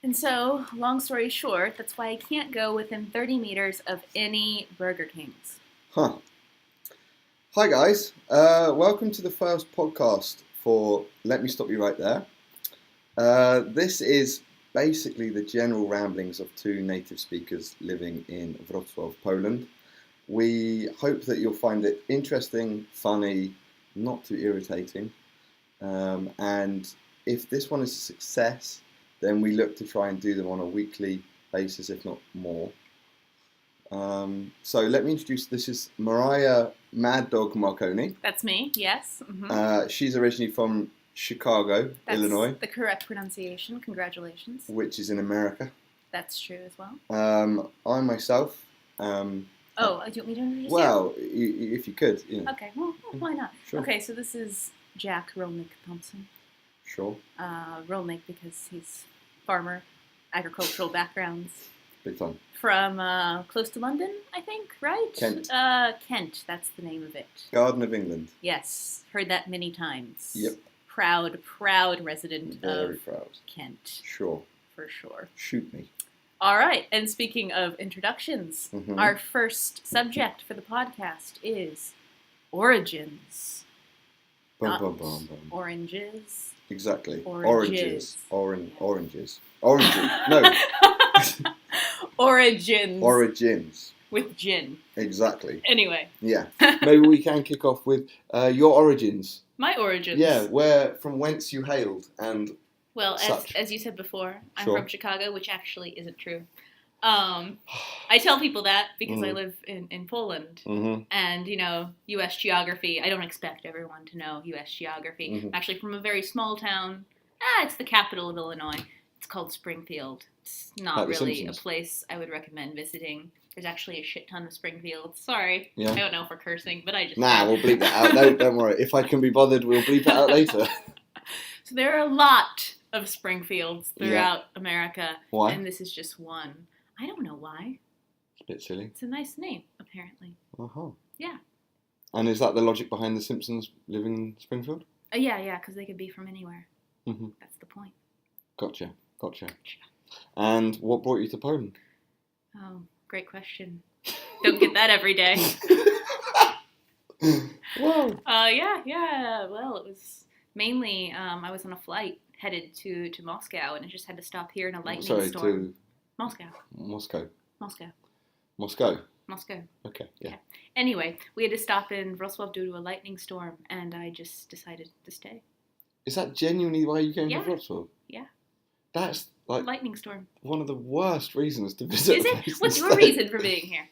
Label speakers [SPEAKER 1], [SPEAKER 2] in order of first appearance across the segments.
[SPEAKER 1] And so, long story short, that's why I can't go within 30 meters of any Burger Kings.
[SPEAKER 2] Huh. Hi guys, welcome to the first podcast for Let Me Stop You Right There. This is basically the general ramblings of two native speakers living in Wrocław, Poland. We hope that you'll find it interesting, funny, not too irritating. And if this one is a success, then we look to try and do them on a weekly basis, if not more. So let me introduce, this is Mariah Mad Dog Marconi.
[SPEAKER 1] That's me, yes. Mm-hmm.
[SPEAKER 2] She's originally from Chicago,
[SPEAKER 1] That's
[SPEAKER 2] Illinois.
[SPEAKER 1] the correct pronunciation. Congratulations.
[SPEAKER 2] Which is in America.
[SPEAKER 1] That's true as well.
[SPEAKER 2] I myself...
[SPEAKER 1] do you want me to introduce
[SPEAKER 2] well, if you could. You know.
[SPEAKER 1] Okay, well, why not?
[SPEAKER 2] Sure.
[SPEAKER 1] Okay, so this is Jack Rolnick Thompson.
[SPEAKER 2] Sure.
[SPEAKER 1] Rolnick because he's farmer, agricultural backgrounds.
[SPEAKER 2] Big time.
[SPEAKER 1] From close to London, I think, right?
[SPEAKER 2] Kent.
[SPEAKER 1] Kent, that's the name of it.
[SPEAKER 2] Garden of England.
[SPEAKER 1] Yes, heard that many times.
[SPEAKER 2] Yep.
[SPEAKER 1] Proud resident
[SPEAKER 2] Very
[SPEAKER 1] of
[SPEAKER 2] proud.
[SPEAKER 1] Kent.
[SPEAKER 2] Sure.
[SPEAKER 1] For sure.
[SPEAKER 2] Shoot me.
[SPEAKER 1] All right, and speaking of introductions, our first subject for the podcast is origins. Not oranges.
[SPEAKER 2] Exactly.
[SPEAKER 1] Oranges.
[SPEAKER 2] Oranges. No.
[SPEAKER 1] Origins.
[SPEAKER 2] Origins.
[SPEAKER 1] With gin.
[SPEAKER 2] Exactly.
[SPEAKER 1] Anyway.
[SPEAKER 2] Yeah. Maybe we can kick off with your origins.
[SPEAKER 1] My origins.
[SPEAKER 2] Yeah, from whence you hailed and
[SPEAKER 1] well,
[SPEAKER 2] such.
[SPEAKER 1] as you said before, I'm
[SPEAKER 2] Sure.
[SPEAKER 1] from Chicago, which actually isn't true. I tell people that because I live in Poland, and U.S. geography. I don't expect everyone to know U.S. geography. I'm actually from a very small town. It's the capital of Illinois. It's called Springfield. It's not
[SPEAKER 2] Like
[SPEAKER 1] really a
[SPEAKER 2] Simpsons.
[SPEAKER 1] place I would recommend visiting. There's actually a shit ton of Springfield. Sorry,
[SPEAKER 2] Yeah.
[SPEAKER 1] I don't know if we're cursing, but I just
[SPEAKER 2] we'll bleep that out. No, don't worry. If I can be bothered, we'll bleep it out later.
[SPEAKER 1] So there are a lot of Springfields throughout America.
[SPEAKER 2] Why?
[SPEAKER 1] And this is just one. I don't know why.
[SPEAKER 2] It's a bit silly.
[SPEAKER 1] It's a nice name, apparently.
[SPEAKER 2] Uh-huh.
[SPEAKER 1] Yeah.
[SPEAKER 2] And is that the logic behind the Simpsons living in Springfield?
[SPEAKER 1] Yeah, because they could be from anywhere.
[SPEAKER 2] Mm-hmm.
[SPEAKER 1] That's the point.
[SPEAKER 2] Gotcha. And what brought you to Poland?
[SPEAKER 1] Oh, great question. Don't get that every day.
[SPEAKER 2] Whoa.
[SPEAKER 1] Yeah. Well, it was mainly, I was on a flight headed to Moscow, and I just had to stop here in a lightning storm.
[SPEAKER 2] To
[SPEAKER 1] Moscow.
[SPEAKER 2] Okay, yeah.
[SPEAKER 1] Anyway, we had to stop in Wrocław due to a lightning storm, and I just decided to stay.
[SPEAKER 2] Is that genuinely why you came to Wrocław?
[SPEAKER 1] Yeah.
[SPEAKER 2] That's like
[SPEAKER 1] lightning storm.
[SPEAKER 2] One of the worst reasons to visit.
[SPEAKER 1] Is it? What's your reason for being here?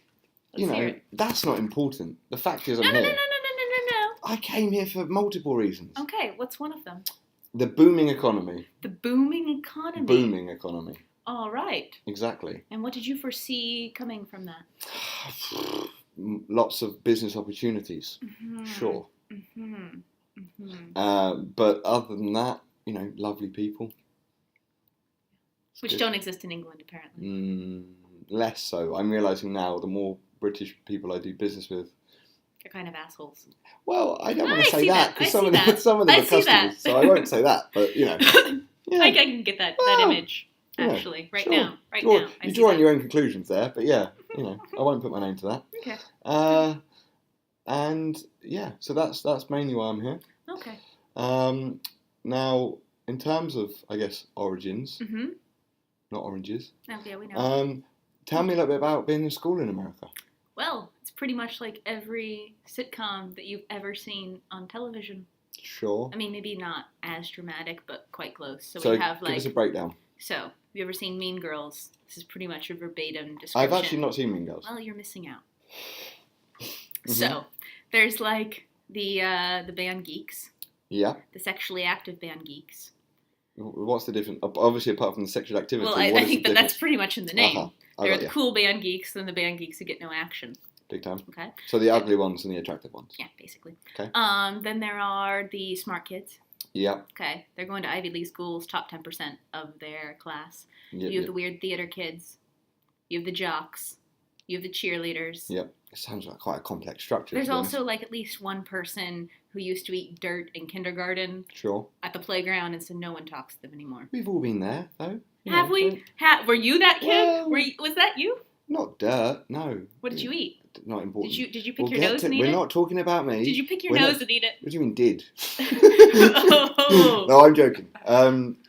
[SPEAKER 1] Let's hear it.
[SPEAKER 2] That's not important. The fact is, I'm here.
[SPEAKER 1] No.
[SPEAKER 2] I came here for multiple reasons.
[SPEAKER 1] Okay, what's one of them?
[SPEAKER 2] The booming economy.
[SPEAKER 1] The booming economy.
[SPEAKER 2] Booming economy.
[SPEAKER 1] All right.
[SPEAKER 2] Exactly.
[SPEAKER 1] And what did you foresee coming from that?
[SPEAKER 2] Lots of business opportunities.
[SPEAKER 1] Mm-hmm.
[SPEAKER 2] Sure.
[SPEAKER 1] Mm-hmm. Mm-hmm.
[SPEAKER 2] But other than that, lovely people.
[SPEAKER 1] Which don't exist in England, apparently.
[SPEAKER 2] Less so. I'm realising now, the more British people I do business with,
[SPEAKER 1] they're kind of assholes.
[SPEAKER 2] Well, I don't want to say that because some of them are customers,
[SPEAKER 1] that.
[SPEAKER 2] so I won't say that. But yeah.
[SPEAKER 1] I can get that image actually right now.
[SPEAKER 2] You draw on your own conclusions there, but yeah, I won't put my name to that.
[SPEAKER 1] Okay.
[SPEAKER 2] And yeah, so that's mainly why I'm here.
[SPEAKER 1] Okay.
[SPEAKER 2] Now, in terms of, I guess, origins, not oranges.
[SPEAKER 1] Oh, yeah, we know.
[SPEAKER 2] Tell me a little bit about being in school in America.
[SPEAKER 1] Well, it's pretty much like every sitcom that you've ever seen on television.
[SPEAKER 2] Sure.
[SPEAKER 1] I mean, maybe not as dramatic, but quite close. So we have
[SPEAKER 2] give us a breakdown.
[SPEAKER 1] So, have you ever seen Mean Girls? This is pretty much a verbatim description.
[SPEAKER 2] I've actually not seen Mean Girls.
[SPEAKER 1] Well, you're missing out. So, there's like the band Geeks.
[SPEAKER 2] Yeah.
[SPEAKER 1] The sexually active band Geeks.
[SPEAKER 2] What's the difference? Obviously, apart from the sexual activity.
[SPEAKER 1] Well, I think that's pretty much in the name.
[SPEAKER 2] Uh-huh.
[SPEAKER 1] They're the cool band geeks and the band geeks who get no action.
[SPEAKER 2] Big time.
[SPEAKER 1] Okay.
[SPEAKER 2] So the ugly ones and the attractive ones.
[SPEAKER 1] Yeah, basically.
[SPEAKER 2] Okay.
[SPEAKER 1] Then there are the smart kids.
[SPEAKER 2] Yeah.
[SPEAKER 1] Okay. They're going to Ivy League schools, top 10% of their class.
[SPEAKER 2] Yep,
[SPEAKER 1] you have the weird theater kids. You have the jocks. You have the cheerleaders.
[SPEAKER 2] Yep. It sounds like quite a complex structure.
[SPEAKER 1] There's also like at least one person who used to eat dirt in kindergarten.
[SPEAKER 2] Sure.
[SPEAKER 1] At the playground, and so no one talks to them anymore.
[SPEAKER 2] We've all been there, though.
[SPEAKER 1] Have we? Were you that kid? Was that you?
[SPEAKER 2] Not dirt, no.
[SPEAKER 1] What did you eat?
[SPEAKER 2] Not important.
[SPEAKER 1] Did you pick your nose and eat it?
[SPEAKER 2] We're not talking about me.
[SPEAKER 1] Did you pick your nose and eat it?
[SPEAKER 2] What do you mean did?
[SPEAKER 1] Oh.
[SPEAKER 2] No, I'm joking.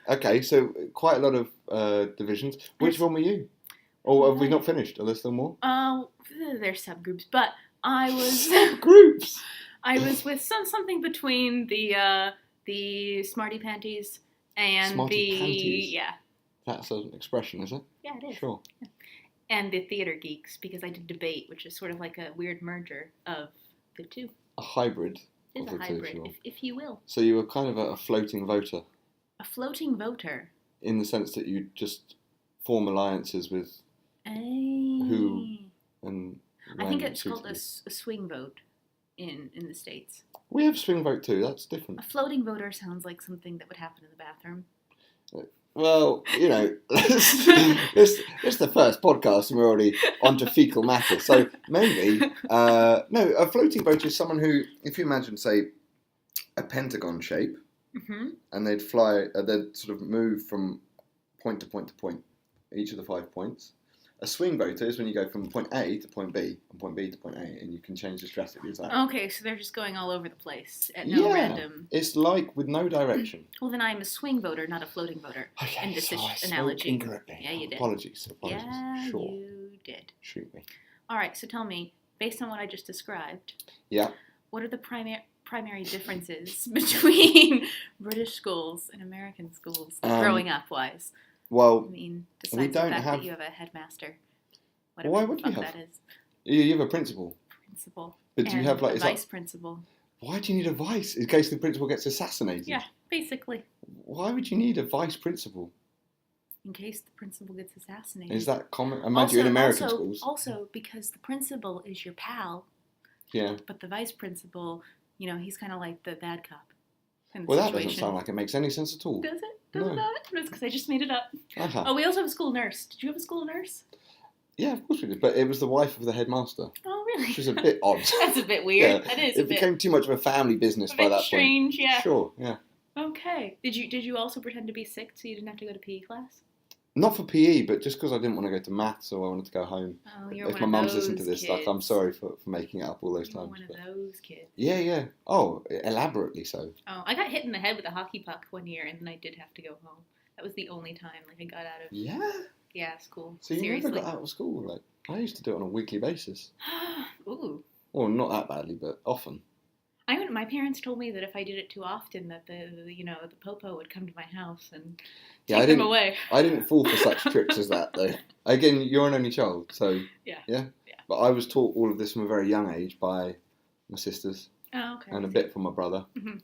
[SPEAKER 2] Okay, so quite a lot of divisions. Which one were you? Or have we not finished? Are there still more?
[SPEAKER 1] There's subgroups, but I was
[SPEAKER 2] subgroups.
[SPEAKER 1] I was with something between the smarty panties and
[SPEAKER 2] Smarty panties?
[SPEAKER 1] Yeah.
[SPEAKER 2] That's an expression, is it?
[SPEAKER 1] Yeah, it is.
[SPEAKER 2] Sure.
[SPEAKER 1] Yeah. And the theater geeks, because I did debate, which is sort of like a weird merger of the two.
[SPEAKER 2] A hybrid.
[SPEAKER 1] It's a hybrid, if you will.
[SPEAKER 2] So you were kind of a floating voter.
[SPEAKER 1] A floating voter.
[SPEAKER 2] In the sense that you just form alliances with who and when.
[SPEAKER 1] I think it's called a swing vote in the States.
[SPEAKER 2] We have swing vote too, that's different.
[SPEAKER 1] A floating voter sounds like something that would happen in the bathroom.
[SPEAKER 2] Well, you know, this is the first podcast and we're already onto fecal matter. So maybe, no, a floating voter is someone who, if you imagine, say, a pentagon shape, and they'd they'd sort of move from point to point to point, each of the 5 points. A swing voter is when you go from point A to point B, and point B to point A, and you can change the strategy as that.
[SPEAKER 1] Okay, so they're just going all over the place at no random.
[SPEAKER 2] It's like with no direction.
[SPEAKER 1] Well, then I'm a swing voter, not a floating voter.
[SPEAKER 2] Okay,
[SPEAKER 1] in this
[SPEAKER 2] so I
[SPEAKER 1] analogy.
[SPEAKER 2] incorrectly.
[SPEAKER 1] Yeah, you did.
[SPEAKER 2] Apologies.
[SPEAKER 1] Yeah,
[SPEAKER 2] sure.
[SPEAKER 1] you did.
[SPEAKER 2] Shoot me.
[SPEAKER 1] All right, so tell me, based on what I just described, what are the primary differences between British schools and American schools, growing up wise?
[SPEAKER 2] Well,
[SPEAKER 1] I mean, besides the fact that you have a headmaster.
[SPEAKER 2] Why would you have?
[SPEAKER 1] That is.
[SPEAKER 2] You have a principal. But do you have
[SPEAKER 1] a vice principal?
[SPEAKER 2] Why do you need a vice in case the principal gets assassinated?
[SPEAKER 1] Yeah, basically.
[SPEAKER 2] Why would you need a vice principal?
[SPEAKER 1] In case the principal gets assassinated.
[SPEAKER 2] Is that common? Imagine in American schools.
[SPEAKER 1] Also, because the principal is your pal.
[SPEAKER 2] Yeah. But
[SPEAKER 1] the vice principal, he's kind of like the bad cop.
[SPEAKER 2] Well, that doesn't sound like it makes any sense at all.
[SPEAKER 1] Does it? Does it not? It's because I just made it up.
[SPEAKER 2] Uh-huh.
[SPEAKER 1] Oh, we also have a school nurse. Did you have a school nurse?
[SPEAKER 2] Yeah, of course we did. But it was the wife of the headmaster.
[SPEAKER 1] Oh, really?
[SPEAKER 2] Which is a bit odd.
[SPEAKER 1] That's a bit weird.
[SPEAKER 2] Yeah.
[SPEAKER 1] That is
[SPEAKER 2] It became too much of a family business by that
[SPEAKER 1] strange,
[SPEAKER 2] point.
[SPEAKER 1] Yeah.
[SPEAKER 2] Sure, yeah.
[SPEAKER 1] Okay. Did you also pretend to be sick so you didn't have to go to PE class?
[SPEAKER 2] Not for PE, but just because I didn't want to go to maths or I wanted to go home.
[SPEAKER 1] Oh, you're
[SPEAKER 2] if
[SPEAKER 1] one
[SPEAKER 2] my
[SPEAKER 1] of
[SPEAKER 2] mum's
[SPEAKER 1] those
[SPEAKER 2] listened to this,
[SPEAKER 1] kids.
[SPEAKER 2] I'm sorry for making it up all those
[SPEAKER 1] you're
[SPEAKER 2] times.
[SPEAKER 1] One of those kids.
[SPEAKER 2] Yeah. Oh, elaborately so.
[SPEAKER 1] Oh, I got hit in the head with a hockey puck one year, and then I did have to go home. That was the only time I got out of. Yeah, school.
[SPEAKER 2] So you
[SPEAKER 1] Seriously.
[SPEAKER 2] never got out of school? I used to do it on a weekly basis.
[SPEAKER 1] Ooh.
[SPEAKER 2] Well, not that badly, but often.
[SPEAKER 1] My parents told me that if I did it too often, that the popo would come to my house and take them away.
[SPEAKER 2] I didn't fall for such tricks as that, though. Again, you're an only child, so yeah. But I was taught all of this from a very young age by my sisters.
[SPEAKER 1] Oh, okay.
[SPEAKER 2] And a bit from my brother.
[SPEAKER 1] Mm-hmm.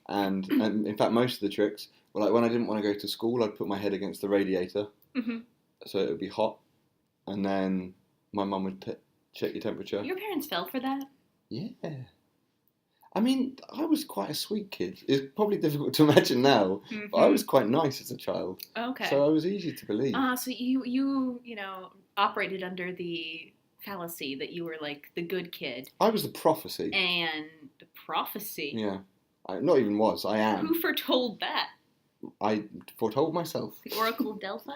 [SPEAKER 2] And in fact, most of the tricks were like when I didn't want to go to school, I'd put my head against the radiator, so it would be hot, and then my mum would check your temperature.
[SPEAKER 1] Your parents fell for that?
[SPEAKER 2] Yeah. I mean, I was quite a sweet kid. It's probably difficult to imagine now, but I was quite nice as a child.
[SPEAKER 1] Okay.
[SPEAKER 2] So I was easy to believe.
[SPEAKER 1] So you operated under the fallacy that you were like the good kid.
[SPEAKER 2] I was the prophecy.
[SPEAKER 1] And the prophecy?
[SPEAKER 2] Yeah. I am.
[SPEAKER 1] Who foretold that?
[SPEAKER 2] I foretold myself.
[SPEAKER 1] The Oracle of Delphi?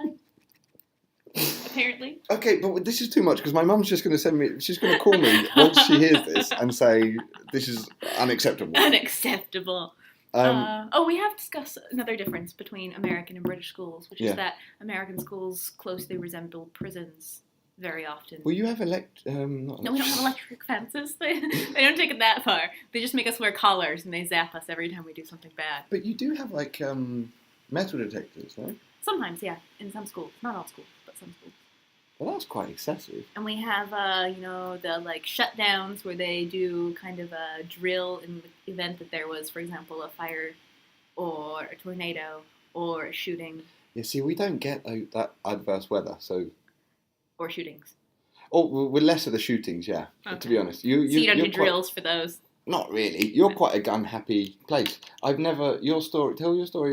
[SPEAKER 1] Apparently.
[SPEAKER 2] Okay, but this is too much because my mum's just going to she's going to call me once she hears this and say, this is unacceptable.
[SPEAKER 1] Unacceptable. We have discussed another difference between American and British schools, which is that American schools closely resemble prisons very often.
[SPEAKER 2] Well, you have
[SPEAKER 1] No, we don't have electric fences. They don't take it that far. They just make us wear collars and they zap us every time we do something bad.
[SPEAKER 2] But you do have metal detectors, right?
[SPEAKER 1] Sometimes, yeah, in some schools. Not all schools, but some schools.
[SPEAKER 2] Well, that's quite excessive.
[SPEAKER 1] And we have, the shutdowns where they do kind of a drill in the event that there was, for example, a fire or a tornado or a shooting.
[SPEAKER 2] Yeah, see, we don't get that adverse weather, so...
[SPEAKER 1] Or shootings.
[SPEAKER 2] Oh, we're less of the shootings, yeah, to be honest. You
[SPEAKER 1] don't do drills for those?
[SPEAKER 2] Not really. You're quite a gun-happy place. Tell your story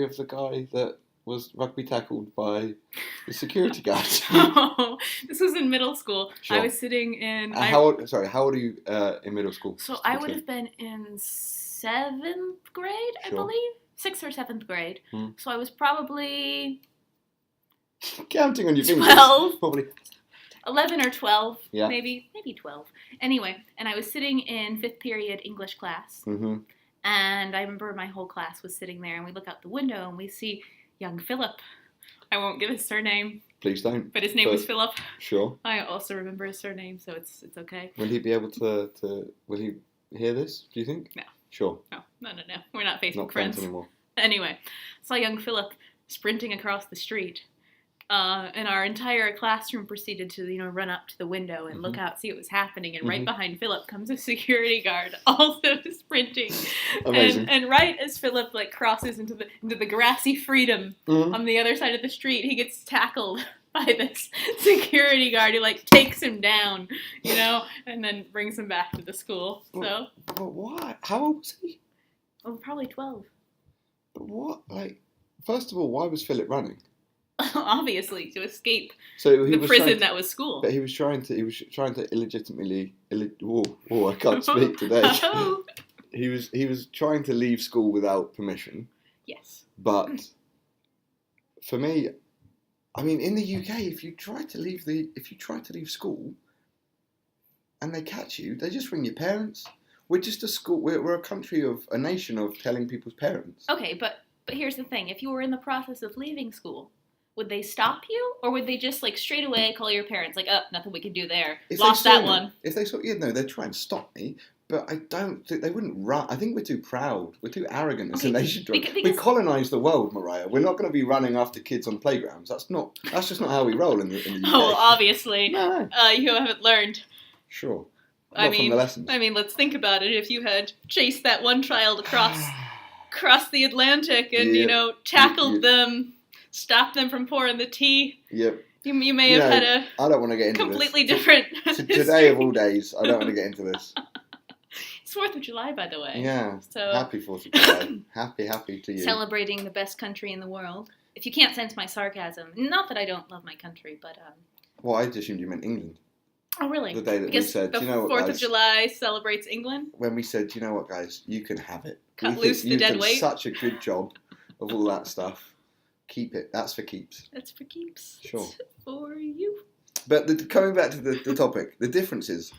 [SPEAKER 2] of the guy that was rugby tackled by the security guard.
[SPEAKER 1] Oh, this was in middle school.
[SPEAKER 2] Sure.
[SPEAKER 1] I was sitting in...
[SPEAKER 2] how old are you in middle school?
[SPEAKER 1] So I would have been in 7th grade, I believe. 6th or 7th grade. So I was probably
[SPEAKER 2] Counting on your fingers.
[SPEAKER 1] 12.
[SPEAKER 2] Probably.
[SPEAKER 1] 11 or 12,
[SPEAKER 2] Yeah.
[SPEAKER 1] maybe 12. Anyway, and I was sitting in 5th period English class,
[SPEAKER 2] Mm-hmm.
[SPEAKER 1] and I remember my whole class was sitting there, and we look out the window, and we see young Philip. I won't give his surname.
[SPEAKER 2] Please don't.
[SPEAKER 1] But his name was Philip.
[SPEAKER 2] Sure.
[SPEAKER 1] I also remember his surname, so it's okay.
[SPEAKER 2] Will he be able to will he hear this, do you think?
[SPEAKER 1] No.
[SPEAKER 2] Sure.
[SPEAKER 1] No. We're not Facebook
[SPEAKER 2] Not friends anymore.
[SPEAKER 1] Anyway, saw young Philip sprinting across the street. And our entire classroom proceeded to, run up to the window and look out, see what was happening. And right behind Philip comes a security guard, also sprinting.
[SPEAKER 2] Amazing.
[SPEAKER 1] And right as Philip crosses into the grassy freedom on the other side of the street, he gets tackled by this security guard who takes him down, and then brings him back to the school. So.
[SPEAKER 2] But why? How old was he?
[SPEAKER 1] Oh, probably 12.
[SPEAKER 2] But what? First of all, why was Philip running?
[SPEAKER 1] Obviously, to escape
[SPEAKER 2] the
[SPEAKER 1] prison that was school.
[SPEAKER 2] But he was trying to illegitimately. I can't speak today. He was trying to leave school without permission.
[SPEAKER 1] Yes.
[SPEAKER 2] But for me, I mean, in the UK, if you try to leave school, and they catch you, they just ring your parents. We're just a school. We're a nation of telling people's parents.
[SPEAKER 1] Okay, but here's the thing: if you were in the process of leaving school, would they stop you, or would they just straight away call your parents? Nothing we can do there. Lost that one.
[SPEAKER 2] If they saw, they'd try and stop me. But I don't think they wouldn't run. I think we're too proud. We're too arrogant as a nation. We colonise the world, Mariah. We're not going to be running after kids on playgrounds. That's just not how we roll in the UK.
[SPEAKER 1] Oh, well, obviously.
[SPEAKER 2] No.
[SPEAKER 1] You haven't learned.
[SPEAKER 2] Sure.
[SPEAKER 1] From
[SPEAKER 2] the lessons.
[SPEAKER 1] I mean, let's think about it. If you had chased that one child across the Atlantic and, tackled them, stopped them from pouring the tea.
[SPEAKER 2] Yep.
[SPEAKER 1] You may have had a
[SPEAKER 2] I don't want to get into
[SPEAKER 1] completely different
[SPEAKER 2] today of all days, I don't want to get into this.
[SPEAKER 1] It's 4th of July, by the way.
[SPEAKER 2] Yeah.
[SPEAKER 1] So
[SPEAKER 2] happy 4th of July. happy to you.
[SPEAKER 1] Celebrating the best country in the world. If you can't sense my sarcasm, not that I don't love my country, but
[SPEAKER 2] Well, I just assumed you meant England.
[SPEAKER 1] Oh, really?
[SPEAKER 2] The day that
[SPEAKER 1] because
[SPEAKER 2] we said,
[SPEAKER 1] the 4th of July celebrates England?
[SPEAKER 2] When we said, you know what, guys, you can have it.
[SPEAKER 1] Cut loose the dead weight.
[SPEAKER 2] You've done such a good job of all that stuff. Keep it. That's for keeps.
[SPEAKER 1] That's for keeps.
[SPEAKER 2] Sure.
[SPEAKER 1] It's for you.
[SPEAKER 2] But coming back to the topic, the difference is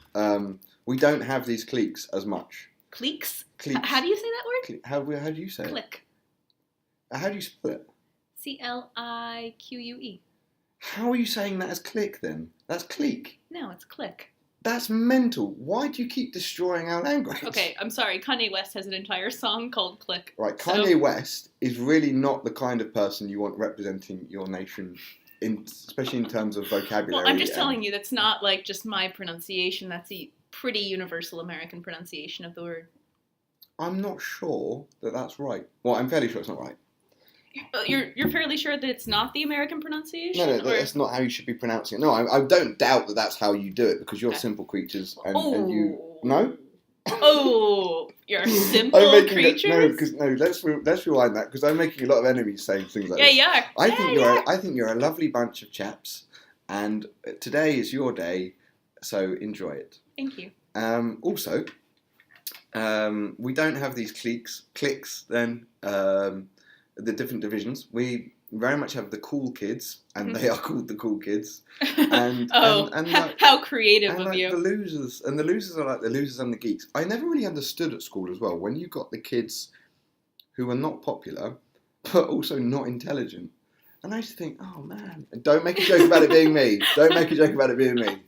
[SPEAKER 2] we don't have these cliques as much.
[SPEAKER 1] Cliques?
[SPEAKER 2] Cliques.
[SPEAKER 1] How do you say that word?
[SPEAKER 2] How do you say
[SPEAKER 1] Click.
[SPEAKER 2] it? How do you spell it?
[SPEAKER 1] CLIQUE.
[SPEAKER 2] How are you saying that as click then? That's clique.
[SPEAKER 1] No, it's click.
[SPEAKER 2] That's mental. Why do you keep destroying our language?
[SPEAKER 1] Okay, I'm sorry. Kanye West has an entire song called Click.
[SPEAKER 2] Right, Kanye West is really not the kind of person you want representing your nation, especially in terms of vocabulary.
[SPEAKER 1] Well, I'm just telling you, that's not just my pronunciation. That's a pretty universal American pronunciation of the word.
[SPEAKER 2] I'm not sure that that's right. Well, I'm fairly sure it's not right.
[SPEAKER 1] You're fairly sure that it's not the American pronunciation?
[SPEAKER 2] No, that's not how you should be pronouncing it. No, I don't doubt that that's how you do it because you're simple creatures and you... No?
[SPEAKER 1] Oh, you're simple creatures?
[SPEAKER 2] Let's rewind that because I'm making a lot of enemies saying things like this.
[SPEAKER 1] Yeah, you are.
[SPEAKER 2] I think you're a lovely bunch of chaps and today is your day, so enjoy it.
[SPEAKER 1] Thank you.
[SPEAKER 2] Also, we don't have these cliques then... the different divisions. We very much have the cool kids, and they are called the cool kids. And
[SPEAKER 1] how creative of you!
[SPEAKER 2] The losers, and the losers are like the losers and the geeks. I never really understood at school as well when you got the kids who are not popular, but also not intelligent. And I used to think, oh man, and don't make a joke about it being me. Don't make a joke about it being me.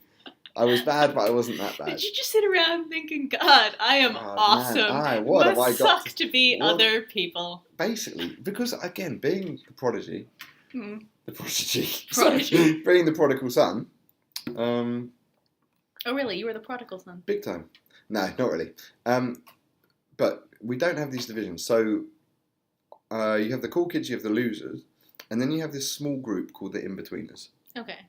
[SPEAKER 2] I was bad, but I wasn't that bad.
[SPEAKER 1] Did you just sit around thinking, God, I am awesome.
[SPEAKER 2] What have
[SPEAKER 1] I got to be other people?
[SPEAKER 2] Basically, because again, being the prodigy, being the prodigal son.
[SPEAKER 1] Oh, really? You were the prodigal son?
[SPEAKER 2] Big time. No, not really. But we don't have these divisions. So you have the cool kids, you have the losers, and then you have this small group called the in-betweeners.
[SPEAKER 1] Okay.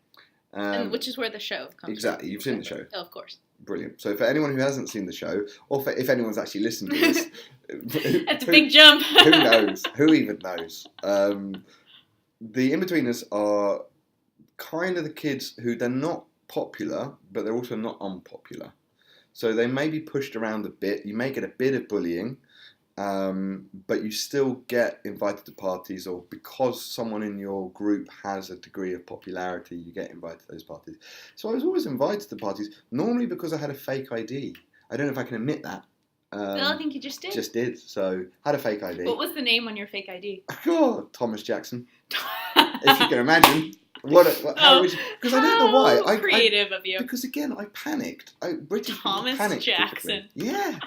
[SPEAKER 1] And which is where the show comes
[SPEAKER 2] exactly.
[SPEAKER 1] from.
[SPEAKER 2] You've seen the show.
[SPEAKER 1] Oh, of course.
[SPEAKER 2] Brilliant. So for anyone who hasn't seen the show, or if anyone's actually listened to this...
[SPEAKER 1] That's a big jump.
[SPEAKER 2] Who knows? Who even knows? The in-betweeners are kind of the kids who they're not popular, but they're also not unpopular. So they may be pushed around a bit. You may get a bit of bullying. but you still get invited to parties, or because someone in your group has a degree of popularity, you get invited to those parties. So I was always invited to parties, normally because I had a fake ID. I don't know if I can admit that.
[SPEAKER 1] I think you just did.
[SPEAKER 2] Just did. So, had a fake ID.
[SPEAKER 1] What was the name on your fake ID?
[SPEAKER 2] Oh, Thomas Jackson. If you can imagine. Because I don't know why.
[SPEAKER 1] How creative of you.
[SPEAKER 2] Because again, I panicked. British
[SPEAKER 1] Thomas
[SPEAKER 2] people panicked
[SPEAKER 1] Jackson.
[SPEAKER 2] Typically. Yeah.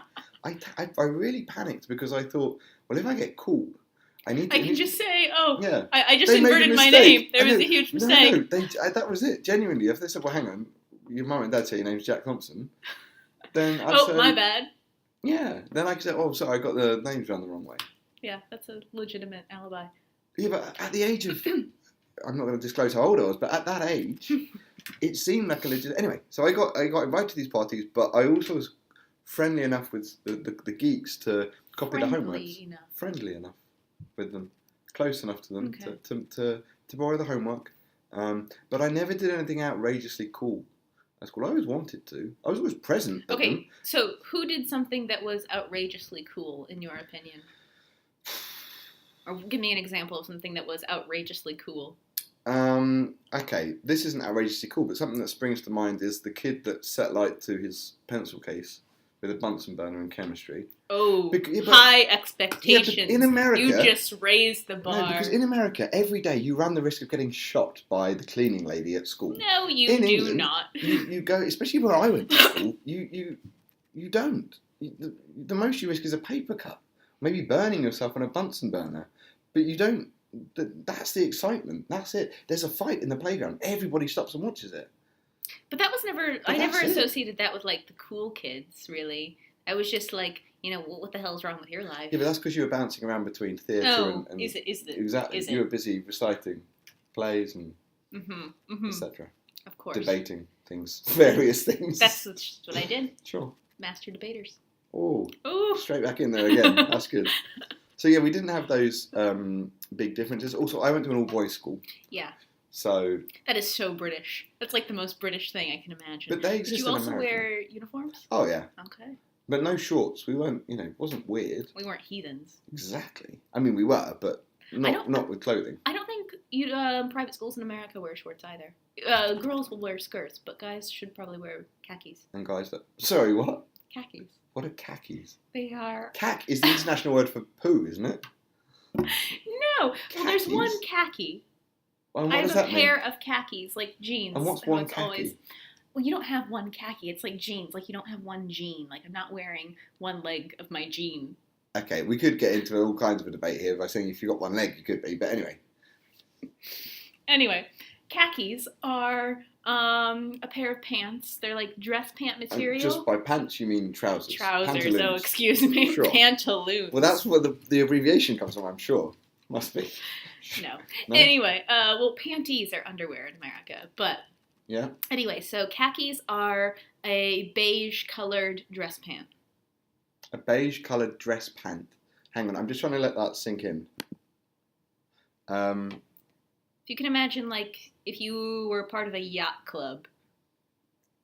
[SPEAKER 2] I really panicked because I thought, well, if I get caught, I can
[SPEAKER 1] just say, oh,
[SPEAKER 2] yeah.
[SPEAKER 1] I just inverted my name. There was a huge mistake.
[SPEAKER 2] No, that was it. Genuinely, if they said, well, hang on, your mum and dad say your name's Jack Thompson, then I'd say,
[SPEAKER 1] my bad.
[SPEAKER 2] Yeah, then I could say, oh, sorry, I got the names down the wrong way.
[SPEAKER 1] Yeah, that's a legitimate alibi.
[SPEAKER 2] Yeah, but at the age of, I'm not going to disclose how old I was, but at that age, it seemed like a legit. Anyway, so I got invited to these parties, but I also was friendly enough with the geeks to copy the homework. Friendly enough with them, close enough to them to borrow the homework. But I never did anything outrageously cool. At school, I always wanted to. I was always present.
[SPEAKER 1] Okay, so who did something that was outrageously cool, in your opinion? Or give me an example of something that was outrageously cool.
[SPEAKER 2] Okay, this isn't outrageously cool, but something that springs to mind is the kid that set light to his pencil case with a Bunsen burner in chemistry.
[SPEAKER 1] Oh, high expectations.
[SPEAKER 2] Yeah, in America,
[SPEAKER 1] you just raised the bar.
[SPEAKER 2] No, because in America, every day you run the risk of getting shot by the cleaning lady at school.
[SPEAKER 1] No, you do
[SPEAKER 2] England,
[SPEAKER 1] not.
[SPEAKER 2] You go, especially where I went to school, you don't. The most you risk is a paper cut. Maybe burning yourself on a Bunsen burner. But you don't. That's the excitement. That's it. There's a fight in the playground. Everybody stops and watches it.
[SPEAKER 1] But that was never. I never associated that with like the cool kids. Really, I was just like, what the hell's wrong with your life?
[SPEAKER 2] Yeah, but that's because you were bouncing around between theatre and
[SPEAKER 1] is it
[SPEAKER 2] exactly. You were busy reciting plays and etc.
[SPEAKER 1] Of course,
[SPEAKER 2] debating things, various things.
[SPEAKER 1] That's what I did.
[SPEAKER 2] Sure.
[SPEAKER 1] Master debaters.
[SPEAKER 2] Oh, straight back in there again. That's good. So yeah, we didn't have those big differences. Also, I went to an all-boys school.
[SPEAKER 1] Yeah.
[SPEAKER 2] So
[SPEAKER 1] that is so British. That's like the most British thing I can imagine.
[SPEAKER 2] But they exist in America.
[SPEAKER 1] Did you also wear uniforms?
[SPEAKER 2] Oh yeah.
[SPEAKER 1] Okay.
[SPEAKER 2] But no shorts. We weren't. It wasn't weird.
[SPEAKER 1] We weren't heathens.
[SPEAKER 2] Exactly. I mean, we were, but not with clothing.
[SPEAKER 1] I don't think private schools in America wear shorts either. Girls will wear skirts, but guys should probably wear khakis.
[SPEAKER 2] And guys that. Sorry, what?
[SPEAKER 1] Khakis.
[SPEAKER 2] What are khakis?
[SPEAKER 1] They are.
[SPEAKER 2] Khak is the international word for poo, isn't it?
[SPEAKER 1] No.
[SPEAKER 2] Khakis?
[SPEAKER 1] Well, there's one khaki.
[SPEAKER 2] And
[SPEAKER 1] I have a pair of khakis, like jeans.
[SPEAKER 2] And what's one khaki?
[SPEAKER 1] Well, you don't have one khaki. It's like jeans. Like you don't have one jean. Like I'm not wearing one leg of my jean.
[SPEAKER 2] Okay, we could get into all kinds of a debate here by saying if you got one leg, you could be. But anyway.
[SPEAKER 1] Anyway, khakis are a pair of pants. They're like dress pant material.
[SPEAKER 2] And just by pants, you mean trousers.
[SPEAKER 1] Trousers.
[SPEAKER 2] Pantaloons.
[SPEAKER 1] Oh, excuse me.
[SPEAKER 2] Sure.
[SPEAKER 1] Pantaloons.
[SPEAKER 2] Well, that's where the abbreviation comes from, I'm sure. Must be.
[SPEAKER 1] No. Anyway, panties are underwear in America, but
[SPEAKER 2] yeah.
[SPEAKER 1] Anyway, so khakis are a beige-colored dress pant.
[SPEAKER 2] A beige-colored dress pant. Hang on, I'm just trying to let that sink in.
[SPEAKER 1] If you can imagine, like, if you were part of a yacht club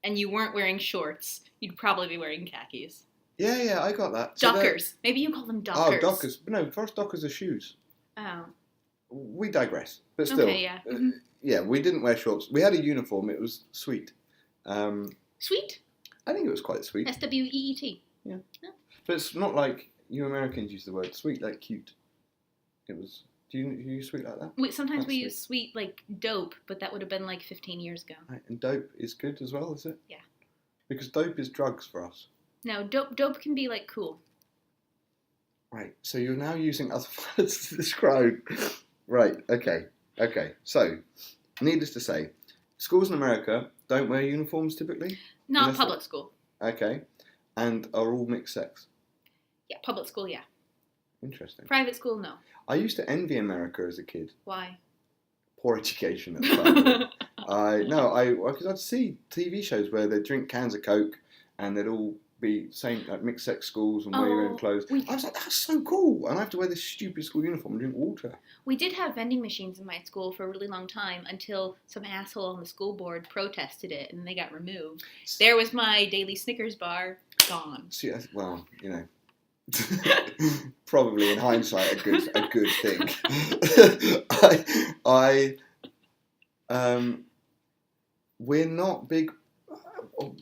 [SPEAKER 1] and you weren't wearing shorts, you'd probably be wearing khakis.
[SPEAKER 2] Yeah, I got that.
[SPEAKER 1] Dockers. Maybe you call them dockers.
[SPEAKER 2] Oh, dockers. No, first dockers are shoes.
[SPEAKER 1] Oh.
[SPEAKER 2] We digress, but still.
[SPEAKER 1] Okay, yeah.
[SPEAKER 2] Yeah, we didn't wear shorts. We had a uniform. It was sweet.
[SPEAKER 1] Sweet?
[SPEAKER 2] I think it was quite sweet.
[SPEAKER 1] SWEET.
[SPEAKER 2] Yeah. But it's not like you Americans use the word sweet, like cute. It was... Do you use sweet like that?
[SPEAKER 1] Sometimes we use sweet like dope, but that would have been like 15 years ago.
[SPEAKER 2] Right, and dope is good as well, is it?
[SPEAKER 1] Yeah.
[SPEAKER 2] Because dope is drugs for us.
[SPEAKER 1] No, dope can be like cool.
[SPEAKER 2] Right, so you're now using other words to describe... Right, okay. So, needless to say, schools in America don't wear uniforms typically?
[SPEAKER 1] Not public school.
[SPEAKER 2] Okay. And are all mixed sex?
[SPEAKER 1] Yeah, public school, yeah.
[SPEAKER 2] Interesting.
[SPEAKER 1] Private school, no.
[SPEAKER 2] I used to envy America as a kid.
[SPEAKER 1] Why?
[SPEAKER 2] Poor education at the time. Because I'd see TV shows where they'd drink cans of Coke and they'd all be same like mixed sex schools and wear your own clothes. I was like, that's so cool. And I have to wear this stupid school uniform and drink water.
[SPEAKER 1] We did have vending machines in my school for a really long time until some asshole on the school board protested it and they got removed. There was my daily Snickers bar gone.
[SPEAKER 2] See, well, Probably in hindsight a good thing. We're not big.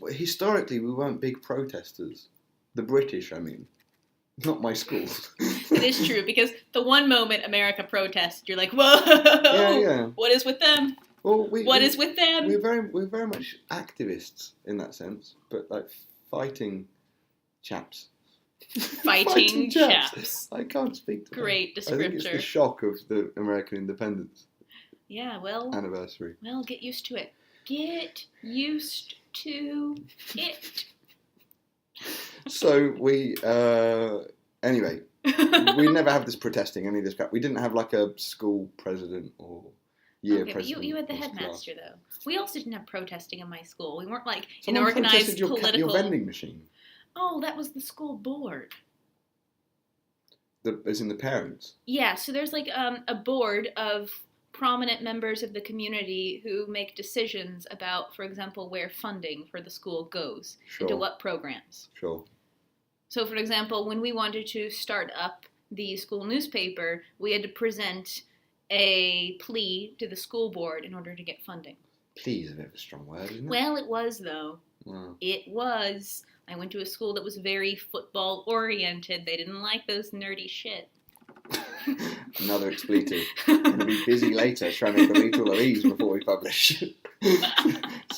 [SPEAKER 2] Historically, we weren't big protesters. The British, I mean, not my school.
[SPEAKER 1] It is true, because the one moment America protested, you're like, whoa,
[SPEAKER 2] yeah.
[SPEAKER 1] What is with them?
[SPEAKER 2] Well,
[SPEAKER 1] what is with them?
[SPEAKER 2] We're very much activists in that sense, but like fighting chaps.
[SPEAKER 1] Fighting chaps.
[SPEAKER 2] I can't speak to
[SPEAKER 1] Great
[SPEAKER 2] that.
[SPEAKER 1] descriptor.
[SPEAKER 2] I think it's the shock of the American independence.
[SPEAKER 1] Yeah, well.
[SPEAKER 2] Anniversary.
[SPEAKER 1] Well, get used to it. Get used to it.
[SPEAKER 2] So anyway, we never have this protesting, any of this crap. We didn't have like a school president or year president.
[SPEAKER 1] But you had the headmaster, though. We also didn't have protesting in my school. We weren't like
[SPEAKER 2] Someone
[SPEAKER 1] an organized political...
[SPEAKER 2] your vending machine.
[SPEAKER 1] Oh, that was the school board.
[SPEAKER 2] As in the parents?
[SPEAKER 1] Yeah, so there's like a board of prominent members of the community who make decisions about, for example, where funding for the school goes, into what programs.
[SPEAKER 2] Sure.
[SPEAKER 1] So, for example, when we wanted to start up the school newspaper, we had to present a plea to the school board in order to get funding.
[SPEAKER 2] Plea is a bit of a strong word, isn't it?
[SPEAKER 1] Well, it was, though.
[SPEAKER 2] Wow.
[SPEAKER 1] It was. I went to a school that was very football-oriented. They didn't like those nerdy shit.
[SPEAKER 2] Another expletive. I'm going to be busy later trying to delete all of these before we publish. /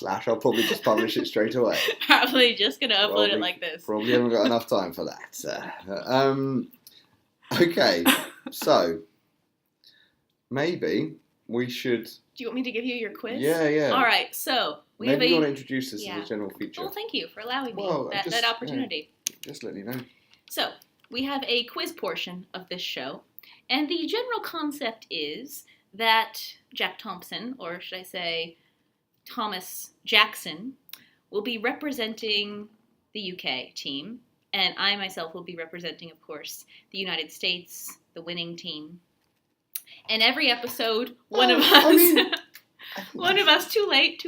[SPEAKER 2] I'll probably just publish it straight away.
[SPEAKER 1] Probably just going to upload it like this.
[SPEAKER 2] Probably haven't got enough time for that. Okay, so maybe we should...
[SPEAKER 1] Do you want me to give you your quiz?
[SPEAKER 2] Yeah.
[SPEAKER 1] All right, so...
[SPEAKER 2] Maybe you want to introduce this as a general feature.
[SPEAKER 1] Well, thank you for allowing me that opportunity.
[SPEAKER 2] Yeah, just letting you know.
[SPEAKER 1] So, we have a quiz portion of this show, and the general concept is that Jack Thompson, or should I say Thomas Jackson, will be representing the UK team, and I myself will be representing, of course, the United States, the winning team. And every episode, one of us, too late,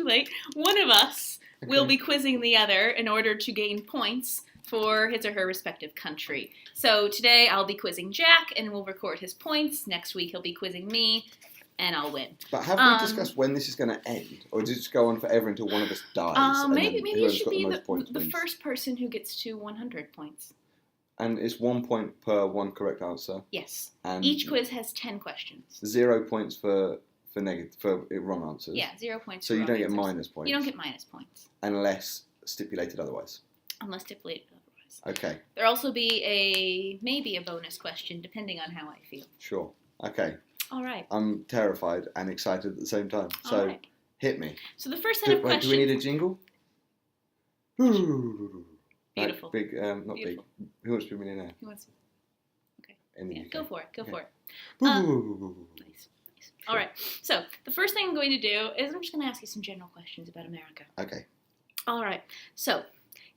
[SPEAKER 1] one of us will be quizzing the other in order to gain points for his or her respective country. So today I'll be quizzing Jack and we'll record his points. Next week he'll be quizzing me and I'll win.
[SPEAKER 2] But have we discussed when this is going to end? Or does it just go on forever until one of us dies?
[SPEAKER 1] Maybe it should be the first person who gets to 100 points.
[SPEAKER 2] And it's 1 point per one correct answer?
[SPEAKER 1] Yes.
[SPEAKER 2] And
[SPEAKER 1] each quiz has 10 questions.
[SPEAKER 2] 0 points for wrong answers.
[SPEAKER 1] Yeah, 0 points.
[SPEAKER 2] So you don't get minus points.
[SPEAKER 1] You don't get minus points
[SPEAKER 2] unless stipulated otherwise.
[SPEAKER 1] Unless stipulated otherwise.
[SPEAKER 2] Okay.
[SPEAKER 1] There'll also be maybe a bonus question depending on how I feel.
[SPEAKER 2] Sure. Okay.
[SPEAKER 1] All right.
[SPEAKER 2] I'm terrified and excited at the same time. So hit me.
[SPEAKER 1] So the first set of questions.
[SPEAKER 2] Do we need a jingle?
[SPEAKER 1] Beautiful.
[SPEAKER 2] Like big, not
[SPEAKER 1] Beautiful.
[SPEAKER 2] big. Who wants to be a millionaire?
[SPEAKER 1] Who wants? Okay.
[SPEAKER 2] In the UK.
[SPEAKER 1] Go for it.
[SPEAKER 2] Okay.
[SPEAKER 1] Nice. All right. So the first thing I'm going to do is I'm just going to ask you some general questions about America.
[SPEAKER 2] Okay.
[SPEAKER 1] All right. So,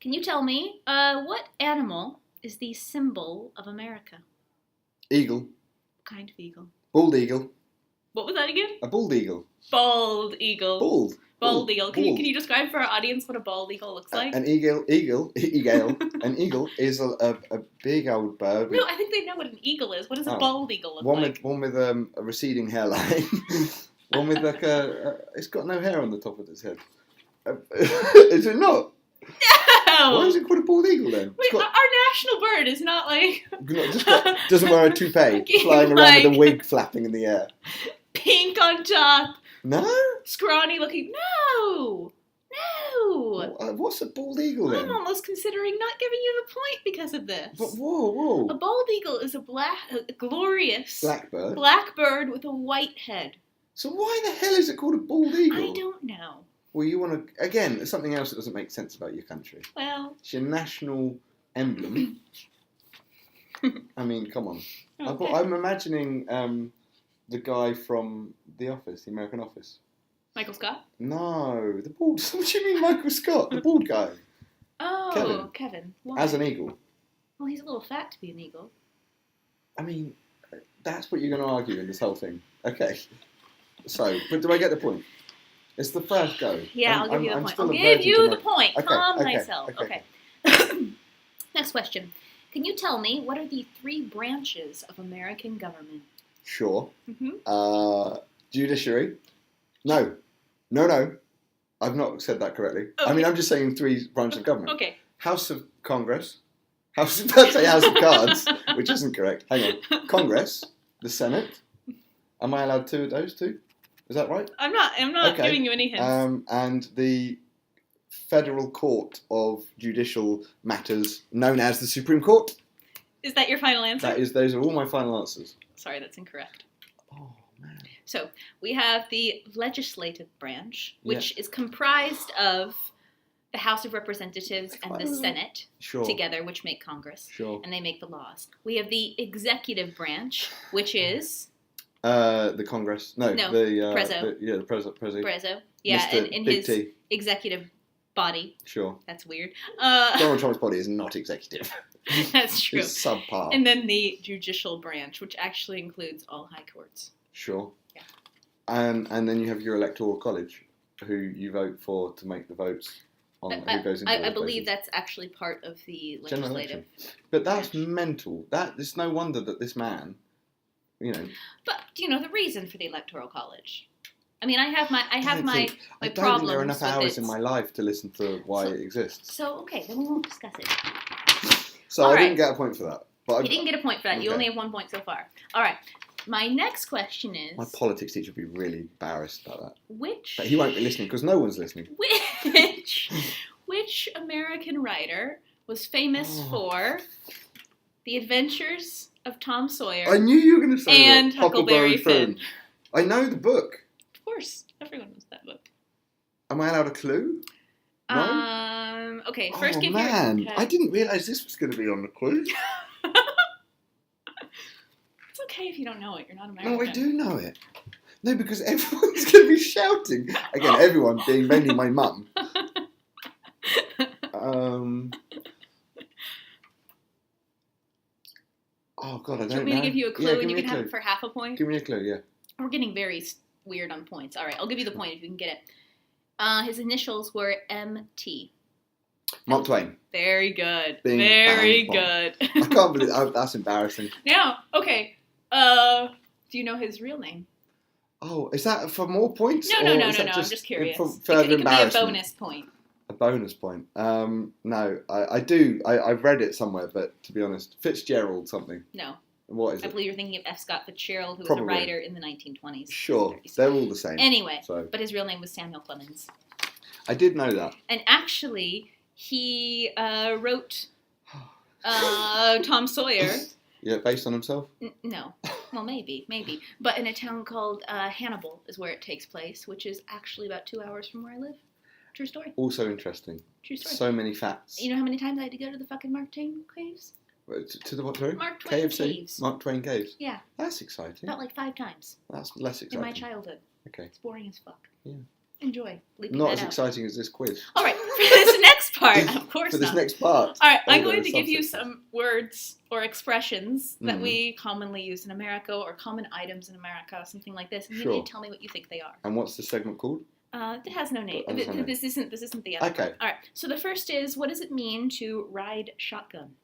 [SPEAKER 1] can you tell me what animal is the symbol of America?
[SPEAKER 2] Eagle.
[SPEAKER 1] What kind of eagle?
[SPEAKER 2] Bald eagle.
[SPEAKER 1] What was that again?
[SPEAKER 2] A bald eagle.
[SPEAKER 1] Bald eagle.
[SPEAKER 2] Bald
[SPEAKER 1] eagle. Can you describe for our audience what a bald eagle looks like?
[SPEAKER 2] An eagle. An eagle is a big old bird.
[SPEAKER 1] No, I think they know what an eagle is. What does a bald eagle look like?
[SPEAKER 2] One with a receding hairline. One with like it's got no hair on the top of its head. Is it not?
[SPEAKER 1] No.
[SPEAKER 2] Why is it called a bald eagle then?
[SPEAKER 1] Wait, our national bird is not like...
[SPEAKER 2] doesn't wear a toupee, flying around with a wig flapping in the air.
[SPEAKER 1] Pink on top.
[SPEAKER 2] No?
[SPEAKER 1] Scrawny looking. No.
[SPEAKER 2] What's a bald eagle then?
[SPEAKER 1] I'm almost considering not giving you the point because of this.
[SPEAKER 2] But whoa.
[SPEAKER 1] A bald eagle is a glorious black bird with a white head.
[SPEAKER 2] So why the hell is it called a bald eagle?
[SPEAKER 1] I don't know.
[SPEAKER 2] Well, you want to... Again, there's something else that doesn't make sense about your country.
[SPEAKER 1] Well...
[SPEAKER 2] It's your national emblem. I mean, come on.
[SPEAKER 1] Okay.
[SPEAKER 2] I'm imagining the guy from The Office, the American Office.
[SPEAKER 1] Michael Scott?
[SPEAKER 2] No, the bald... What do you mean Michael Scott? The bald guy.
[SPEAKER 1] Oh, Kevin. Why?
[SPEAKER 2] As an eagle.
[SPEAKER 1] Well, he's a little fat to be an eagle.
[SPEAKER 2] I mean, that's what you're going to argue in this whole thing. Okay. So, but do I get the point? It's the first go.
[SPEAKER 1] Yeah, I'll give you the point. I'll give you the point. Calm myself. Okay. Next question. Can you tell me what are the 3 branches of American government?
[SPEAKER 2] Sure.
[SPEAKER 1] Mm-hmm.
[SPEAKER 2] Judiciary. No. I've not said that correctly.
[SPEAKER 1] Okay.
[SPEAKER 2] I mean, I'm just saying 3 branches of government.
[SPEAKER 1] Okay.
[SPEAKER 2] House of Congress. House of Cards, which isn't correct. Hang on. Congress. The Senate. Am I allowed 2 of those 2? Is that right?
[SPEAKER 1] I'm not giving you any hints.
[SPEAKER 2] And the Federal Court of Judicial Matters, known as the Supreme Court.
[SPEAKER 1] Is that your final answer?
[SPEAKER 2] Those are all my final answers.
[SPEAKER 1] Sorry, that's incorrect.
[SPEAKER 2] Oh, man.
[SPEAKER 1] So, we have the legislative branch, which is comprised of the House of Representatives and the Senate together, which make Congress.
[SPEAKER 2] Sure.
[SPEAKER 1] And they make the laws. We have the executive branch, which is...
[SPEAKER 2] the Congress. No. The
[SPEAKER 1] Prezzo.
[SPEAKER 2] The Prezzo.
[SPEAKER 1] Prezzo. Yeah,
[SPEAKER 2] Mr.
[SPEAKER 1] and in
[SPEAKER 2] Big
[SPEAKER 1] his
[SPEAKER 2] T.
[SPEAKER 1] executive body.
[SPEAKER 2] Sure.
[SPEAKER 1] That's weird.
[SPEAKER 2] Donald Trump's body is not executive.
[SPEAKER 1] That's true.
[SPEAKER 2] It's subpar.
[SPEAKER 1] And then the judicial branch, which actually includes all high courts.
[SPEAKER 2] Sure.
[SPEAKER 1] Yeah.
[SPEAKER 2] And then you have your electoral college, who you vote for to make the votes on who goes into
[SPEAKER 1] I believe that's actually part of the legislative.
[SPEAKER 2] But that's mental. It's no wonder that this man,
[SPEAKER 1] But the reason for the electoral college? I mean, I have my problems.
[SPEAKER 2] I don't think there are enough hours in my life to listen to why it exists.
[SPEAKER 1] So okay, then we won't discuss it.
[SPEAKER 2] So I didn't get a point for that. But
[SPEAKER 1] you didn't get a point for that. Okay. You only have 1 point so far. All right. My next question is...
[SPEAKER 2] My politics teacher would be really embarrassed about that.
[SPEAKER 1] Which...
[SPEAKER 2] But he won't be listening because no one's listening.
[SPEAKER 1] Which American writer was famous for The Adventures of Tom Sawyer?
[SPEAKER 2] I knew you were going to say
[SPEAKER 1] and
[SPEAKER 2] that.
[SPEAKER 1] Huckleberry Finn.
[SPEAKER 2] I know the book.
[SPEAKER 1] Of course. Everyone knows that book.
[SPEAKER 2] Am I allowed a clue? No?
[SPEAKER 1] Okay, first give
[SPEAKER 2] your...
[SPEAKER 1] Okay.
[SPEAKER 2] I didn't realise this was going to be on the quiz.
[SPEAKER 1] It's okay if you don't know it. You're not American.
[SPEAKER 2] No, I do know it. No, because everyone's going to be shouting. Again, everyone being mainly my mum. Oh, God, I don't know.
[SPEAKER 1] Do you want me to give you a clue and you can have it for half a point?
[SPEAKER 2] Give me a clue, yeah.
[SPEAKER 1] We're getting very weird on points. All right, I'll give you the point if you can get it. His initials were MT.
[SPEAKER 2] Mark Twain.
[SPEAKER 1] Very good.
[SPEAKER 2] Bing,
[SPEAKER 1] very
[SPEAKER 2] bang,
[SPEAKER 1] good.
[SPEAKER 2] I can't believe that's embarrassing.
[SPEAKER 1] Now, okay. Do you know his real name?
[SPEAKER 2] Oh, is that for more points?
[SPEAKER 1] No. I'm just curious.
[SPEAKER 2] For further
[SPEAKER 1] it could be a bonus point.
[SPEAKER 2] A bonus point. No, I do. I've read it somewhere, but to be honest, Fitzgerald something.
[SPEAKER 1] No.
[SPEAKER 2] What is it?
[SPEAKER 1] I believe you're thinking of F. Scott Fitzgerald, who
[SPEAKER 2] Probably.
[SPEAKER 1] was a writer in the 1920s.
[SPEAKER 2] Sure, they're all the same.
[SPEAKER 1] Anyway, but his real name was Samuel Clemens.
[SPEAKER 2] I did know that.
[SPEAKER 1] And actually, he wrote Tom Sawyer.
[SPEAKER 2] Yeah, based on himself?
[SPEAKER 1] No. Well, maybe. But in a town called Hannibal is where it takes place, which is actually about 2 hours from where I live. True story.
[SPEAKER 2] Also interesting.
[SPEAKER 1] True story.
[SPEAKER 2] So many facts.
[SPEAKER 1] You know how many times I had to go to the fucking Mark Twain caves?
[SPEAKER 2] To the what, sorry?
[SPEAKER 1] Mark Twain caves.
[SPEAKER 2] Mark Twain caves?
[SPEAKER 1] Yeah.
[SPEAKER 2] That's exciting.
[SPEAKER 1] About like 5 times.
[SPEAKER 2] That's less exciting.
[SPEAKER 1] In my childhood.
[SPEAKER 2] Okay.
[SPEAKER 1] It's boring as fuck.
[SPEAKER 2] Yeah.
[SPEAKER 1] Enjoy.
[SPEAKER 2] Not as exciting as this quiz.
[SPEAKER 1] All right. For this next part, of course
[SPEAKER 2] For this next part.
[SPEAKER 1] All right. I'm going to give you some words or expressions that we commonly use in America or common items in America, something like this. And you need to tell me what you think they are.
[SPEAKER 2] And what's the segment called?
[SPEAKER 1] It has no name. This isn't the other.
[SPEAKER 2] Okay.
[SPEAKER 1] All right. So the first is, what does it mean to ride shotgun?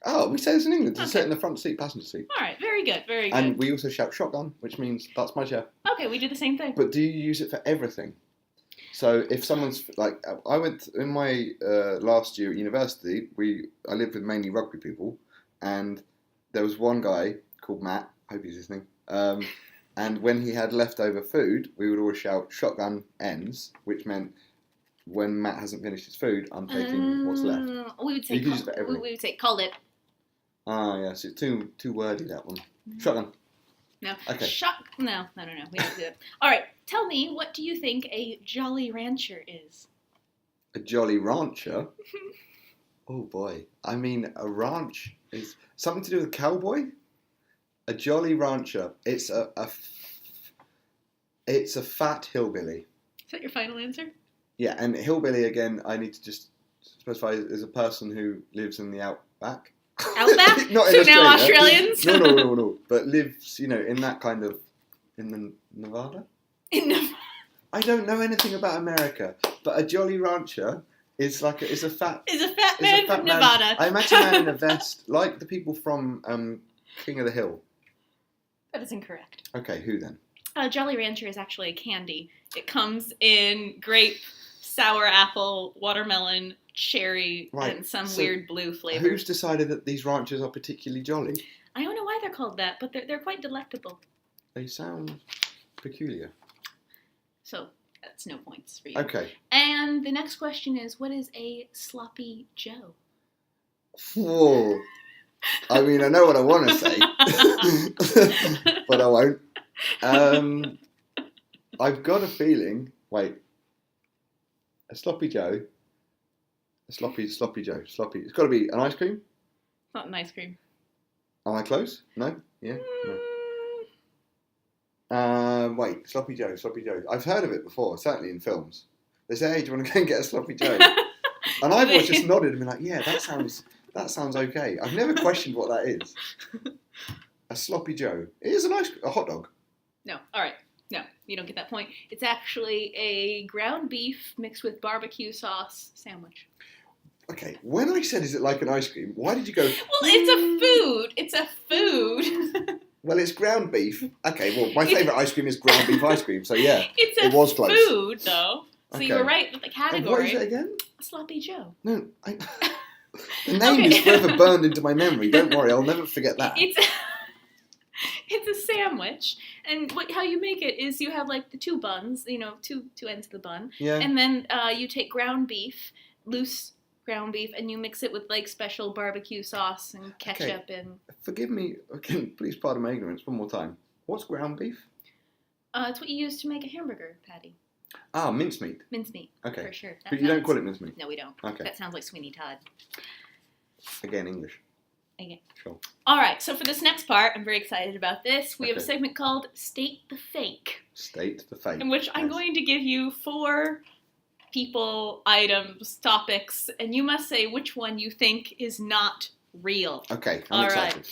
[SPEAKER 2] Oh, we say this in England, to sit in the front seat, passenger seat.
[SPEAKER 1] All right, very good.
[SPEAKER 2] And we also shout shotgun, which means that's my chair.
[SPEAKER 1] Okay, we do the same thing.
[SPEAKER 2] But do you use it for everything? So if someone's, like, I went, in my last year at university, I lived with mainly rugby people, and there was one guy called Matt, I hope he's listening, and when he had leftover food, we would always shout shotgun ends, which meant when Matt hasn't finished his food, I'm taking what's left.
[SPEAKER 1] We would say call it.
[SPEAKER 2] Ah, yes, it's too wordy, that one. Shotgun.
[SPEAKER 1] No.
[SPEAKER 2] Okay.
[SPEAKER 1] No. We don't do that. All right. Tell me, what do you think a Jolly Rancher is?
[SPEAKER 2] A Jolly Rancher? Oh, boy. I mean, a ranch is something to do with a cowboy? A Jolly Rancher. It's a fat hillbilly.
[SPEAKER 1] Is that your final answer?
[SPEAKER 2] Yeah, and hillbilly, again, I need to just specify, is a person who lives in the outback.
[SPEAKER 1] Outback?
[SPEAKER 2] Not
[SPEAKER 1] so
[SPEAKER 2] in
[SPEAKER 1] now Australians?
[SPEAKER 2] No. But lives, in that kind of, in the Nevada?
[SPEAKER 1] In Nevada.
[SPEAKER 2] I don't know anything about America, but a Jolly Rancher It's a fat
[SPEAKER 1] man from Nevada.
[SPEAKER 2] I imagine a man in a vest, like the people from King of the Hill.
[SPEAKER 1] That is incorrect.
[SPEAKER 2] Okay, who then?
[SPEAKER 1] Jolly Rancher is actually a candy. It comes in grape, sour apple, watermelon, cherry, and some weird blue flavor.
[SPEAKER 2] Who's decided that these ranchers are particularly jolly?
[SPEAKER 1] I don't know why they're called that, but they're quite delectable.
[SPEAKER 2] They sound peculiar.
[SPEAKER 1] So that's no points for you.
[SPEAKER 2] Okay.
[SPEAKER 1] And the next question is, what is a sloppy Joe?
[SPEAKER 2] Whoa. I mean, I know what I want to say, but I won't. I've got a feeling. Wait. A sloppy Joe. A sloppy Joe. Sloppy. It's got to be an ice cream.
[SPEAKER 1] It's not an ice cream.
[SPEAKER 2] Am I close? No? Yeah? No. Wait. Sloppy Joe. I've heard of it before, certainly in films. They say, hey, do you want to go and get a sloppy Joe? And I've always just nodded and been like, yeah, that sounds okay. I've never questioned what that is. A sloppy Joe. It is a hot dog.
[SPEAKER 1] No. All right. No, you don't get that point. It's actually a ground beef mixed with barbecue sauce sandwich.
[SPEAKER 2] Okay, when I said, is it like an ice cream, why did you go...
[SPEAKER 1] Well, it's a food.
[SPEAKER 2] Well, it's ground beef. Okay, well, my favourite ice cream is ground beef ice cream, so yeah,
[SPEAKER 1] it was close. It's a food, though. So okay. You were right with the category.
[SPEAKER 2] And what is it again?
[SPEAKER 1] A sloppy Joe.
[SPEAKER 2] No, the name is forever burned into my memory. Don't worry, I'll never forget that.
[SPEAKER 1] It's a sandwich, and how you make it is you have like the two buns, two ends of the bun, and then you take ground beef, loose ground beef, and you mix it with like special barbecue sauce and ketchup and.
[SPEAKER 2] Forgive me, please pardon my ignorance. One more time. What's ground beef?
[SPEAKER 1] It's what you use to make a hamburger patty.
[SPEAKER 2] Ah, mincemeat.
[SPEAKER 1] Mincemeat.
[SPEAKER 2] Okay.
[SPEAKER 1] For sure.
[SPEAKER 2] But you don't call it mincemeat?
[SPEAKER 1] No, we don't.
[SPEAKER 2] Okay.
[SPEAKER 1] That sounds like Sweeney Todd.
[SPEAKER 2] Again, English.
[SPEAKER 1] Okay.
[SPEAKER 2] Sure.
[SPEAKER 1] All right, so for this next part, I'm very excited about this. We have a segment called State the Fake.
[SPEAKER 2] State the Fake.
[SPEAKER 1] In which I'm going to give you 4 people, items, topics, and you must say which one you think is not real.
[SPEAKER 2] Okay, I'm excited.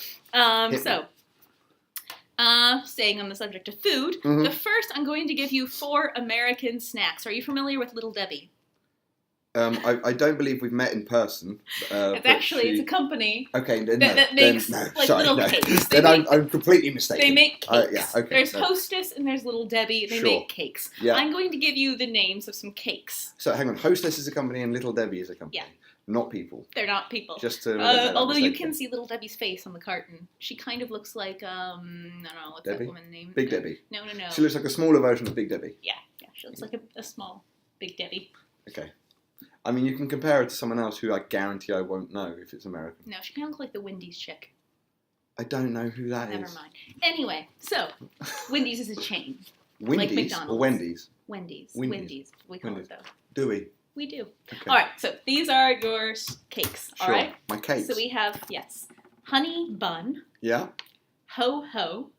[SPEAKER 1] Staying on the subject of food, the first I'm going to give you 4 American snacks. Are you familiar with Little Debbie?
[SPEAKER 2] I don't believe we've met in person.
[SPEAKER 1] It's a company.
[SPEAKER 2] Okay,
[SPEAKER 1] that makes little cakes.
[SPEAKER 2] Then I'm completely mistaken.
[SPEAKER 1] They make cakes.
[SPEAKER 2] Yeah, okay.
[SPEAKER 1] There's Hostess and there's Little Debbie. They make cakes.
[SPEAKER 2] Yeah.
[SPEAKER 1] I'm going to give you the names of some cakes.
[SPEAKER 2] So hang on, Hostess is a company and Little Debbie is a company.
[SPEAKER 1] Yeah.
[SPEAKER 2] Not people.
[SPEAKER 1] They're not people.
[SPEAKER 2] Just to
[SPEAKER 1] although you can see Little Debbie's face on the carton. She kind of looks like I don't know what's
[SPEAKER 2] Debbie?
[SPEAKER 1] that woman's name.
[SPEAKER 2] Big Debbie.
[SPEAKER 1] No.
[SPEAKER 2] She looks like a smaller version of Big Debbie.
[SPEAKER 1] Yeah. She looks like a small Big Debbie.
[SPEAKER 2] Okay. I mean, you can compare her to someone else who I guarantee I won't know if it's American.
[SPEAKER 1] No, she kind of looks like the Wendy's chick.
[SPEAKER 2] I don't know who that is.
[SPEAKER 1] Never mind. Anyway, so Wendy's is a chain.
[SPEAKER 2] Wendy's
[SPEAKER 1] like McDonald's.
[SPEAKER 2] Or Wendy's?
[SPEAKER 1] Wendy's. We call it though.
[SPEAKER 2] Do we?
[SPEAKER 1] We do.
[SPEAKER 2] Okay.
[SPEAKER 1] All right, so these are your cakes.
[SPEAKER 2] Sure.
[SPEAKER 1] All right.
[SPEAKER 2] My cakes.
[SPEAKER 1] So we have honey bun.
[SPEAKER 2] Yeah.
[SPEAKER 1] Ho ho.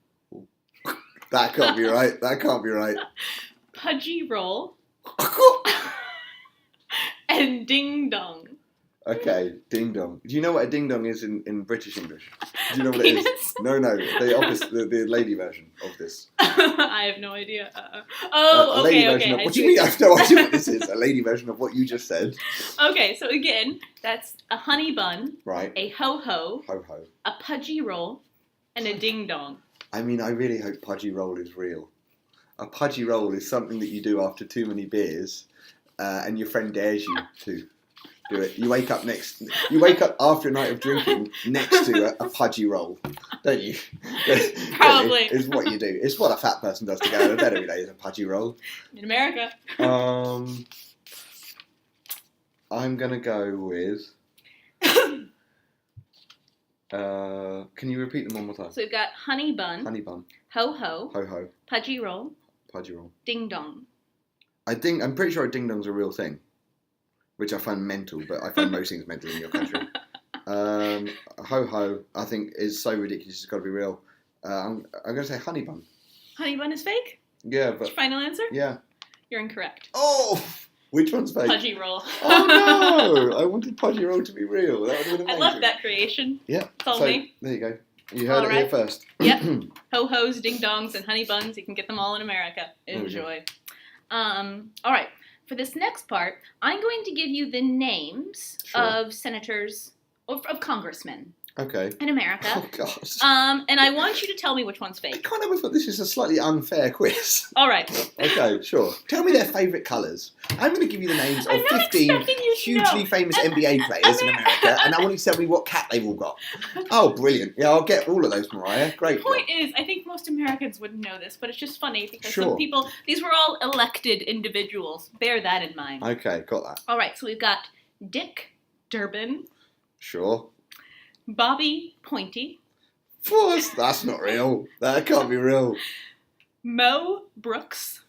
[SPEAKER 2] That can't be right.
[SPEAKER 1] Pudgy roll. And ding dong.
[SPEAKER 2] Okay, ding dong. Do you know what a ding dong is in British English? Do you know what it is? No, the lady version of this.
[SPEAKER 1] I have no idea.
[SPEAKER 2] A lady version of, what do you mean? I have no idea what this is. A lady version of what you just said.
[SPEAKER 1] Okay, so again, that's a honey bun,
[SPEAKER 2] right?
[SPEAKER 1] A ho ho, a pudgy roll, and a ding dong.
[SPEAKER 2] I mean, I really hope pudgy roll is real. A pudgy roll is something that you do after too many beers, and your friend dares you to do it. You wake up after a night of drinking next to a pudgy roll, don't you?
[SPEAKER 1] Probably.
[SPEAKER 2] It's what you do. It's what a fat person does to go out of bed every day, is a pudgy roll.
[SPEAKER 1] In America.
[SPEAKER 2] I'm going to go with... can you repeat them one more time?
[SPEAKER 1] So we've got honey bun. Ho ho. Pudgy roll. Ding dong.
[SPEAKER 2] I'm pretty sure a ding dong's a real thing, which I find mental, but I find most things mental in your country. Ho ho, I think, is so ridiculous it's got to be real. I'm going to say honey bun.
[SPEAKER 1] Honey bun is fake?
[SPEAKER 2] Yeah, but...
[SPEAKER 1] Your final answer?
[SPEAKER 2] Yeah.
[SPEAKER 1] You're incorrect.
[SPEAKER 2] Oh! Which one's fake?
[SPEAKER 1] Pudgy roll.
[SPEAKER 2] Oh no! I wanted pudgy roll to be real. That would have been amazing.
[SPEAKER 1] I love that creation.
[SPEAKER 2] Yeah.
[SPEAKER 1] It's me.
[SPEAKER 2] There you go. You heard it here first.
[SPEAKER 1] Yep. Ho-hos, ding-dongs, and honey buns. You can get them all in America. Enjoy. All right. for this next part, I'm going to give you the names of senators, of congressmen.
[SPEAKER 2] Okay.
[SPEAKER 1] In America.
[SPEAKER 2] Oh, God.
[SPEAKER 1] And I want you to tell me which one's fake.
[SPEAKER 2] I kind of thought this is a slightly unfair quiz.
[SPEAKER 1] All right.
[SPEAKER 2] Okay, sure. Tell me their favourite colours. I'm going to give you the names of 15 hugely famous NBA players in America, and I want you to tell me what cap they've all got. Oh, brilliant. Yeah, I'll get all of those, Mariah. Great.
[SPEAKER 1] The point is, I think most Americans wouldn't know this, but it's just funny because some people, these were all elected individuals. Bear that in mind.
[SPEAKER 2] Okay, got that.
[SPEAKER 1] All right, so we've got Dick Durbin.
[SPEAKER 2] Sure.
[SPEAKER 1] Bobby Pointy.
[SPEAKER 2] What? That's not real. That can't be real.
[SPEAKER 1] Mo Brooks.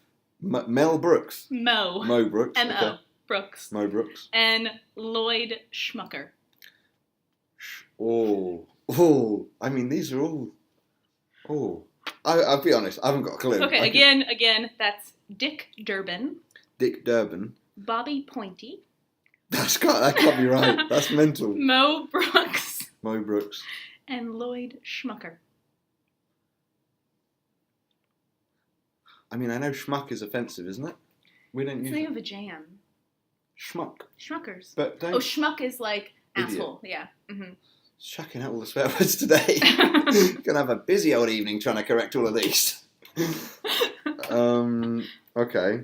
[SPEAKER 2] Mel Brooks.
[SPEAKER 1] Mo
[SPEAKER 2] Brooks.
[SPEAKER 1] M-O.
[SPEAKER 2] Okay.
[SPEAKER 1] Brooks.
[SPEAKER 2] Mo Brooks.
[SPEAKER 1] And Lloyd Schmucker.
[SPEAKER 2] Oh. I mean, these are all... Oh. I'll be honest, I haven't got a clue.
[SPEAKER 1] Okay, again, that's Dick Durbin.
[SPEAKER 2] Dick Durbin.
[SPEAKER 1] Bobby Pointy.
[SPEAKER 2] That can't be right. That's mental.
[SPEAKER 1] Mo Brooks.
[SPEAKER 2] Mo Brooks.
[SPEAKER 1] And Lloyd Schmucker.
[SPEAKER 2] I mean, I know schmuck is offensive, isn't it? We don't use it.
[SPEAKER 1] It's the name of a jam.
[SPEAKER 2] Schmuck.
[SPEAKER 1] Schmuckers.
[SPEAKER 2] But don't...
[SPEAKER 1] Oh, schmuck is like
[SPEAKER 2] idiot.
[SPEAKER 1] Asshole. Yeah. Mm-hmm.
[SPEAKER 2] Chucking out all the swear words today. Gonna have a busy old evening trying to correct all of these. Okay.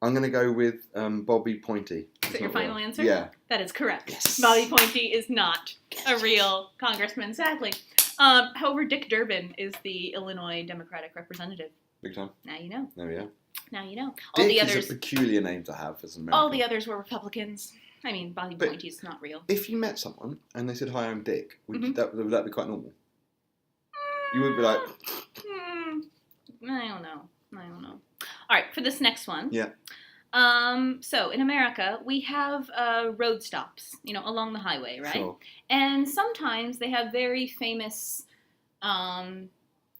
[SPEAKER 2] I'm going to go with Bobby Pointy.
[SPEAKER 1] Is that your final answer?
[SPEAKER 2] Yeah.
[SPEAKER 1] That is correct.
[SPEAKER 2] Yes.
[SPEAKER 1] Bobby Pointy is not a real congressman, sadly. However, Dick Durbin is the Illinois Democratic representative.
[SPEAKER 2] Big time.
[SPEAKER 1] Now you know.
[SPEAKER 2] There we are.
[SPEAKER 1] Now you know.
[SPEAKER 2] Dick is a peculiar name to have as an American.
[SPEAKER 1] All the others were Republicans. I mean, Bobby Pointy's not real.
[SPEAKER 2] If you met someone and they said, "Hi, I'm Dick," would that be quite normal? You would be like...
[SPEAKER 1] I don't know. All right, for this next one.
[SPEAKER 2] Yeah.
[SPEAKER 1] So in America, we have road stops, along the highway, right?
[SPEAKER 2] Sure.
[SPEAKER 1] And sometimes they have very famous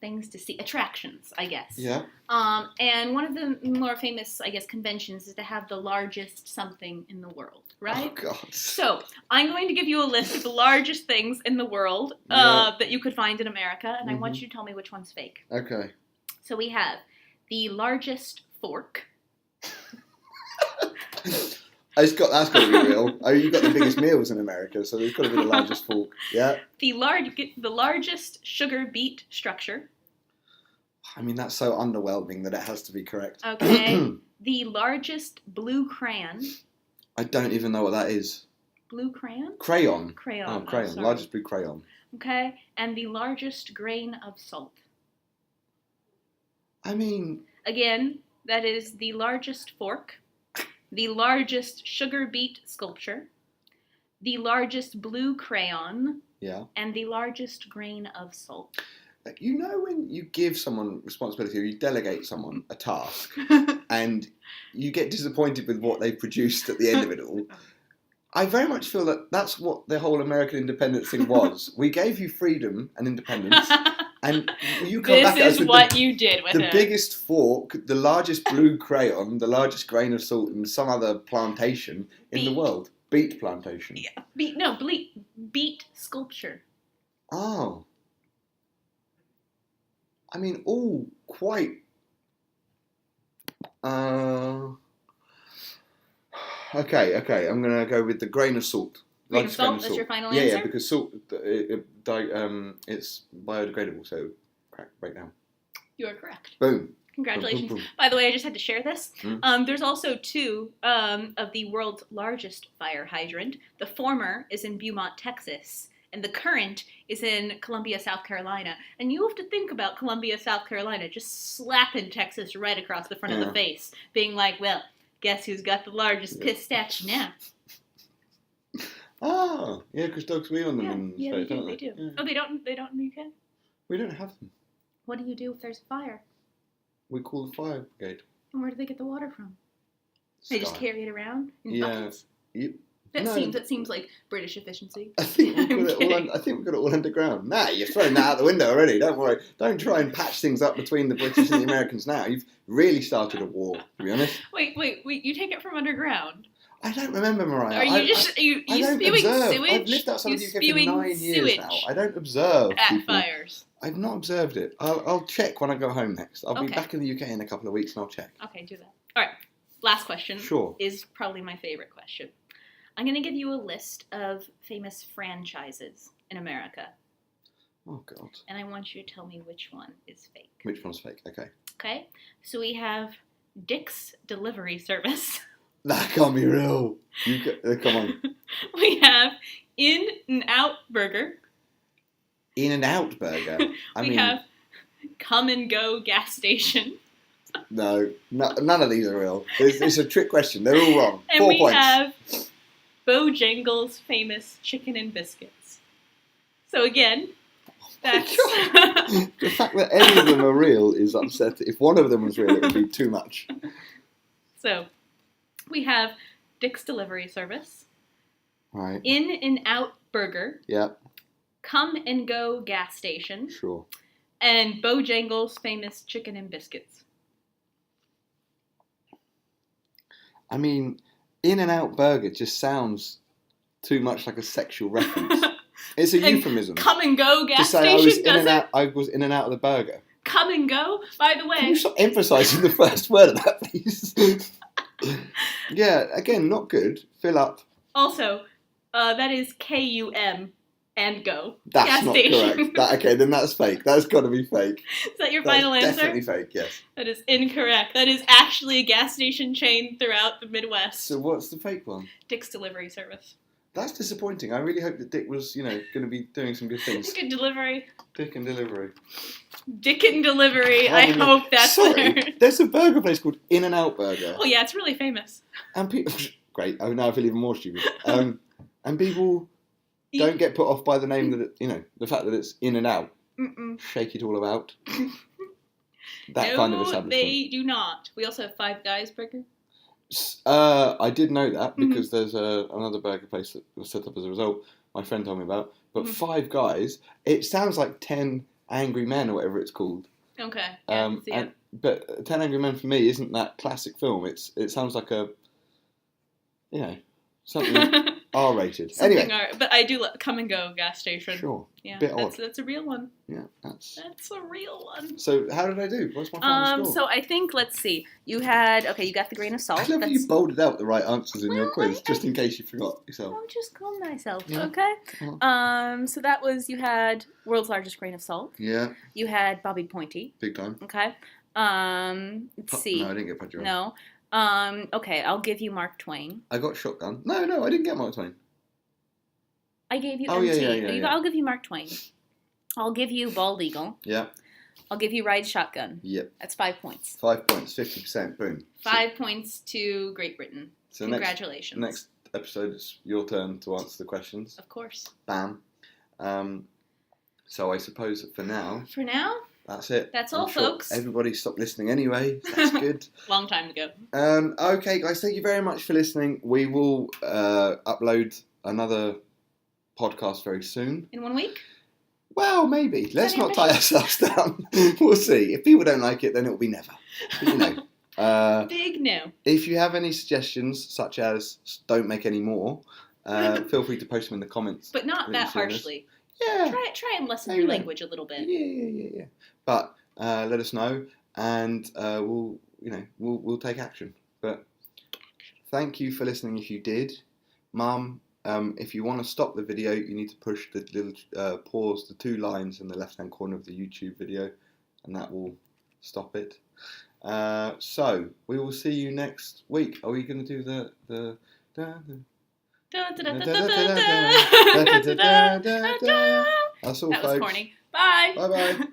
[SPEAKER 1] things to see, attractions, I guess.
[SPEAKER 2] Yeah.
[SPEAKER 1] And one of the more famous, I guess, conventions is to have the largest something in the world, right?
[SPEAKER 2] Oh, God.
[SPEAKER 1] So I'm going to give you a list of the largest things in the world that you could find in America, and I want you to tell me which one's fake.
[SPEAKER 2] Okay.
[SPEAKER 1] So we have the largest fork.
[SPEAKER 2] That's got to be real. Oh, you've got the biggest meals in America, so there's got to be the largest fork. Yeah.
[SPEAKER 1] The largest sugar beet structure.
[SPEAKER 2] I mean, that's so underwhelming that it has to be correct.
[SPEAKER 1] Okay. The largest blue crayon.
[SPEAKER 2] I don't even know what that is.
[SPEAKER 1] Blue crayon?
[SPEAKER 2] Crayon.
[SPEAKER 1] Crayon.
[SPEAKER 2] Oh, crayon. Largest blue crayon.
[SPEAKER 1] Okay. And the largest grain of salt.
[SPEAKER 2] I mean...
[SPEAKER 1] Again, that is the largest fork, the largest sugar beet sculpture, the largest blue crayon, and the largest grain of salt.
[SPEAKER 2] You know when you give someone responsibility or you delegate someone a task and you get disappointed with what they've produced at the end of it all? I very much feel that that's what the whole American independence thing was. We gave you freedom and independence. And you come back
[SPEAKER 1] this is what you did with
[SPEAKER 2] the
[SPEAKER 1] it.
[SPEAKER 2] biggest fork, the largest blue crayon, the largest grain of salt, and some other plantation in the world. Beet plantation.
[SPEAKER 1] Yeah. Beet sculpture.
[SPEAKER 2] Oh. I mean, all quite... Okay. I'm going to go with the grain of salt.
[SPEAKER 1] Grain of salt? That's your final answer?
[SPEAKER 2] Yeah, because salt, it's biodegradable, so break down.
[SPEAKER 1] You are correct.
[SPEAKER 2] Boom.
[SPEAKER 1] Congratulations.
[SPEAKER 2] Boom, boom, boom.
[SPEAKER 1] By the way, I just had to share this. There's also two of the world's largest fire hydrant. The former is in Beaumont, Texas, and the current is in Columbia, South Carolina. And you have to think about Columbia, South Carolina, just slapping Texas right across the front of the face, being like, well, guess who's got the largest piss statue now?
[SPEAKER 2] Oh, yeah, because dogs wee on them in space, don't
[SPEAKER 1] they?
[SPEAKER 2] They do.
[SPEAKER 1] Yeah. Oh, they don't in the UK?
[SPEAKER 2] We don't have them.
[SPEAKER 1] What do you do if there's a fire?
[SPEAKER 2] We call the fire brigade.
[SPEAKER 1] And where do they get the water from?
[SPEAKER 2] Sky.
[SPEAKER 1] They just carry it around in buckets? That seems like British efficiency.
[SPEAKER 2] I think we've got it all underground. Nah, you're throwing that out the window already. Don't worry. Don't try and patch things up between the British and the Americans now. You've really started a war, to be honest.
[SPEAKER 1] Wait. You take it from underground?
[SPEAKER 2] I don't remember, Mariah.
[SPEAKER 1] Are you spewing sewage?
[SPEAKER 2] I've lived outside of the UK for 9 years now. I don't observe
[SPEAKER 1] at fires.
[SPEAKER 2] I've not observed it. I'll check when I go home next. I'll be back in the UK in a couple of weeks and I'll check.
[SPEAKER 1] Okay, do that. All right. last question.
[SPEAKER 2] Sure.
[SPEAKER 1] Is probably my favorite question. I'm going to give you a list of famous franchises in America.
[SPEAKER 2] Oh, God.
[SPEAKER 1] And I want you to tell me which one is fake.
[SPEAKER 2] Which one's fake? Okay.
[SPEAKER 1] Okay? So we have Dick's Delivery Service.
[SPEAKER 2] That can't be real. Come on.
[SPEAKER 1] We have In-N-Out Burger.
[SPEAKER 2] In-N-Out Burger?
[SPEAKER 1] We have Come and Go Gas Station.
[SPEAKER 2] No, none of these are real. It's a trick question. They're all wrong.
[SPEAKER 1] And
[SPEAKER 2] 4 points.
[SPEAKER 1] have Bojangles' famous chicken and biscuits. So again, that's...
[SPEAKER 2] The fact that any of them are real is upsetting. If one of them was real, it would be too much.
[SPEAKER 1] So, we have Dick's Delivery Service.
[SPEAKER 2] Right.
[SPEAKER 1] In-N-Out Burger.
[SPEAKER 2] Yeah.
[SPEAKER 1] Come and Go Gas Station.
[SPEAKER 2] Sure.
[SPEAKER 1] And Bojangles' famous chicken and biscuits.
[SPEAKER 2] I mean, In-N-Out Burger just sounds too much like a sexual reference. It's a euphemism.
[SPEAKER 1] Come and Go Gas
[SPEAKER 2] to say
[SPEAKER 1] Station,
[SPEAKER 2] I was in and out of the burger.
[SPEAKER 1] Come and Go, by the way.
[SPEAKER 2] Can you stop emphasising the first word of that, please? Yeah, again, not good. Fill up.
[SPEAKER 1] Also, that is K-U-M and Go.
[SPEAKER 2] That's
[SPEAKER 1] gas
[SPEAKER 2] not
[SPEAKER 1] station.
[SPEAKER 2] correct. Okay, then that's fake. That's got to be fake.
[SPEAKER 1] Is that your final answer?
[SPEAKER 2] Definitely fake, yes.
[SPEAKER 1] That is incorrect. That is actually a gas station chain throughout the Midwest.
[SPEAKER 2] So what's the fake one?
[SPEAKER 1] Dick's Delivery Service.
[SPEAKER 2] That's disappointing. I really hope that Dick was, going to be doing some good things.
[SPEAKER 1] Dick and Delivery.
[SPEAKER 2] Dick and Delivery.
[SPEAKER 1] Dick and Delivery. I hope that's
[SPEAKER 2] Sorry, there's a burger place called In-N-Out Burger.
[SPEAKER 1] Oh yeah, it's really famous.
[SPEAKER 2] And people... Great. Oh, now I feel even more stupid. And people don't get put off by the name that the fact that it's in and out.
[SPEAKER 1] Mm-mm.
[SPEAKER 2] Shake it all about. That kind of establishment.
[SPEAKER 1] They do not. We also have Five Guys Burger.
[SPEAKER 2] I did know that because there's another burger place that was set up as a result. My friend told me about. But Five Guys, it sounds like 10 Angry Men or whatever it's called.
[SPEAKER 1] Okay.
[SPEAKER 2] But 10 Angry Men for me isn't that classic film. It sounds like a, something R-rated. Anyway.
[SPEAKER 1] But I do Come and Go Gas Station.
[SPEAKER 2] Sure.
[SPEAKER 1] Yeah,
[SPEAKER 2] bit odd.
[SPEAKER 1] That's a real one.
[SPEAKER 2] Yeah,
[SPEAKER 1] that's a real one.
[SPEAKER 2] So how did I do? What's my final score?
[SPEAKER 1] So I think, let's see. You got the grain of salt.
[SPEAKER 2] I love that you bolded out the right answers in your quiz, just in case you forgot yourself.
[SPEAKER 1] I'll just calm myself,
[SPEAKER 2] yeah.
[SPEAKER 1] okay? So that was, you had World's Largest Grain of Salt.
[SPEAKER 2] Yeah.
[SPEAKER 1] You had Bobby Pointy.
[SPEAKER 2] Big time.
[SPEAKER 1] Okay. Let's see.
[SPEAKER 2] No, I didn't get Pudgy.
[SPEAKER 1] No. Okay, I'll give you Mark Twain.
[SPEAKER 2] I got Shotgun. No, I didn't get Mark Twain.
[SPEAKER 1] I gave you
[SPEAKER 2] MT. Yeah.
[SPEAKER 1] I'll give you Mark Twain. I'll give you Bald Eagle.
[SPEAKER 2] Yeah.
[SPEAKER 1] I'll give you Ride Shotgun.
[SPEAKER 2] Yep.
[SPEAKER 1] That's 5 points.
[SPEAKER 2] 5 points, 50%, boom.
[SPEAKER 1] 5 points to Great Britain.
[SPEAKER 2] So
[SPEAKER 1] congratulations.
[SPEAKER 2] Next episode, it's your turn to answer the questions.
[SPEAKER 1] Of course.
[SPEAKER 2] Bam. So I suppose that for now...
[SPEAKER 1] For now?
[SPEAKER 2] That's it.
[SPEAKER 1] That's all, folks.
[SPEAKER 2] Everybody stopped listening anyway. That's good.
[SPEAKER 1] Long time ago.
[SPEAKER 2] Okay, guys, thank you very much for listening. We will upload another podcast very soon.
[SPEAKER 1] In 1 week?
[SPEAKER 2] Well, maybe. Let's not tie ourselves down. We'll see. If people don't like it, then it will be never. But,
[SPEAKER 1] big no.
[SPEAKER 2] If you have any suggestions, such as don't make any more, feel free to post them in the comments.
[SPEAKER 1] But not that harshly.
[SPEAKER 2] Yeah.
[SPEAKER 1] Try and lessen your language a little bit.
[SPEAKER 2] Yeah. But let us know, and we'll take action. But thank you for listening. If you did, Mum, if you want to stop the video, you need to push the little pause, the 2 lines in the left-hand corner of the YouTube video, and that will stop it. So we will see you next week. Are we going to do the That's all,
[SPEAKER 1] that was
[SPEAKER 2] folks.
[SPEAKER 1] corny. Bye.
[SPEAKER 2] Bye.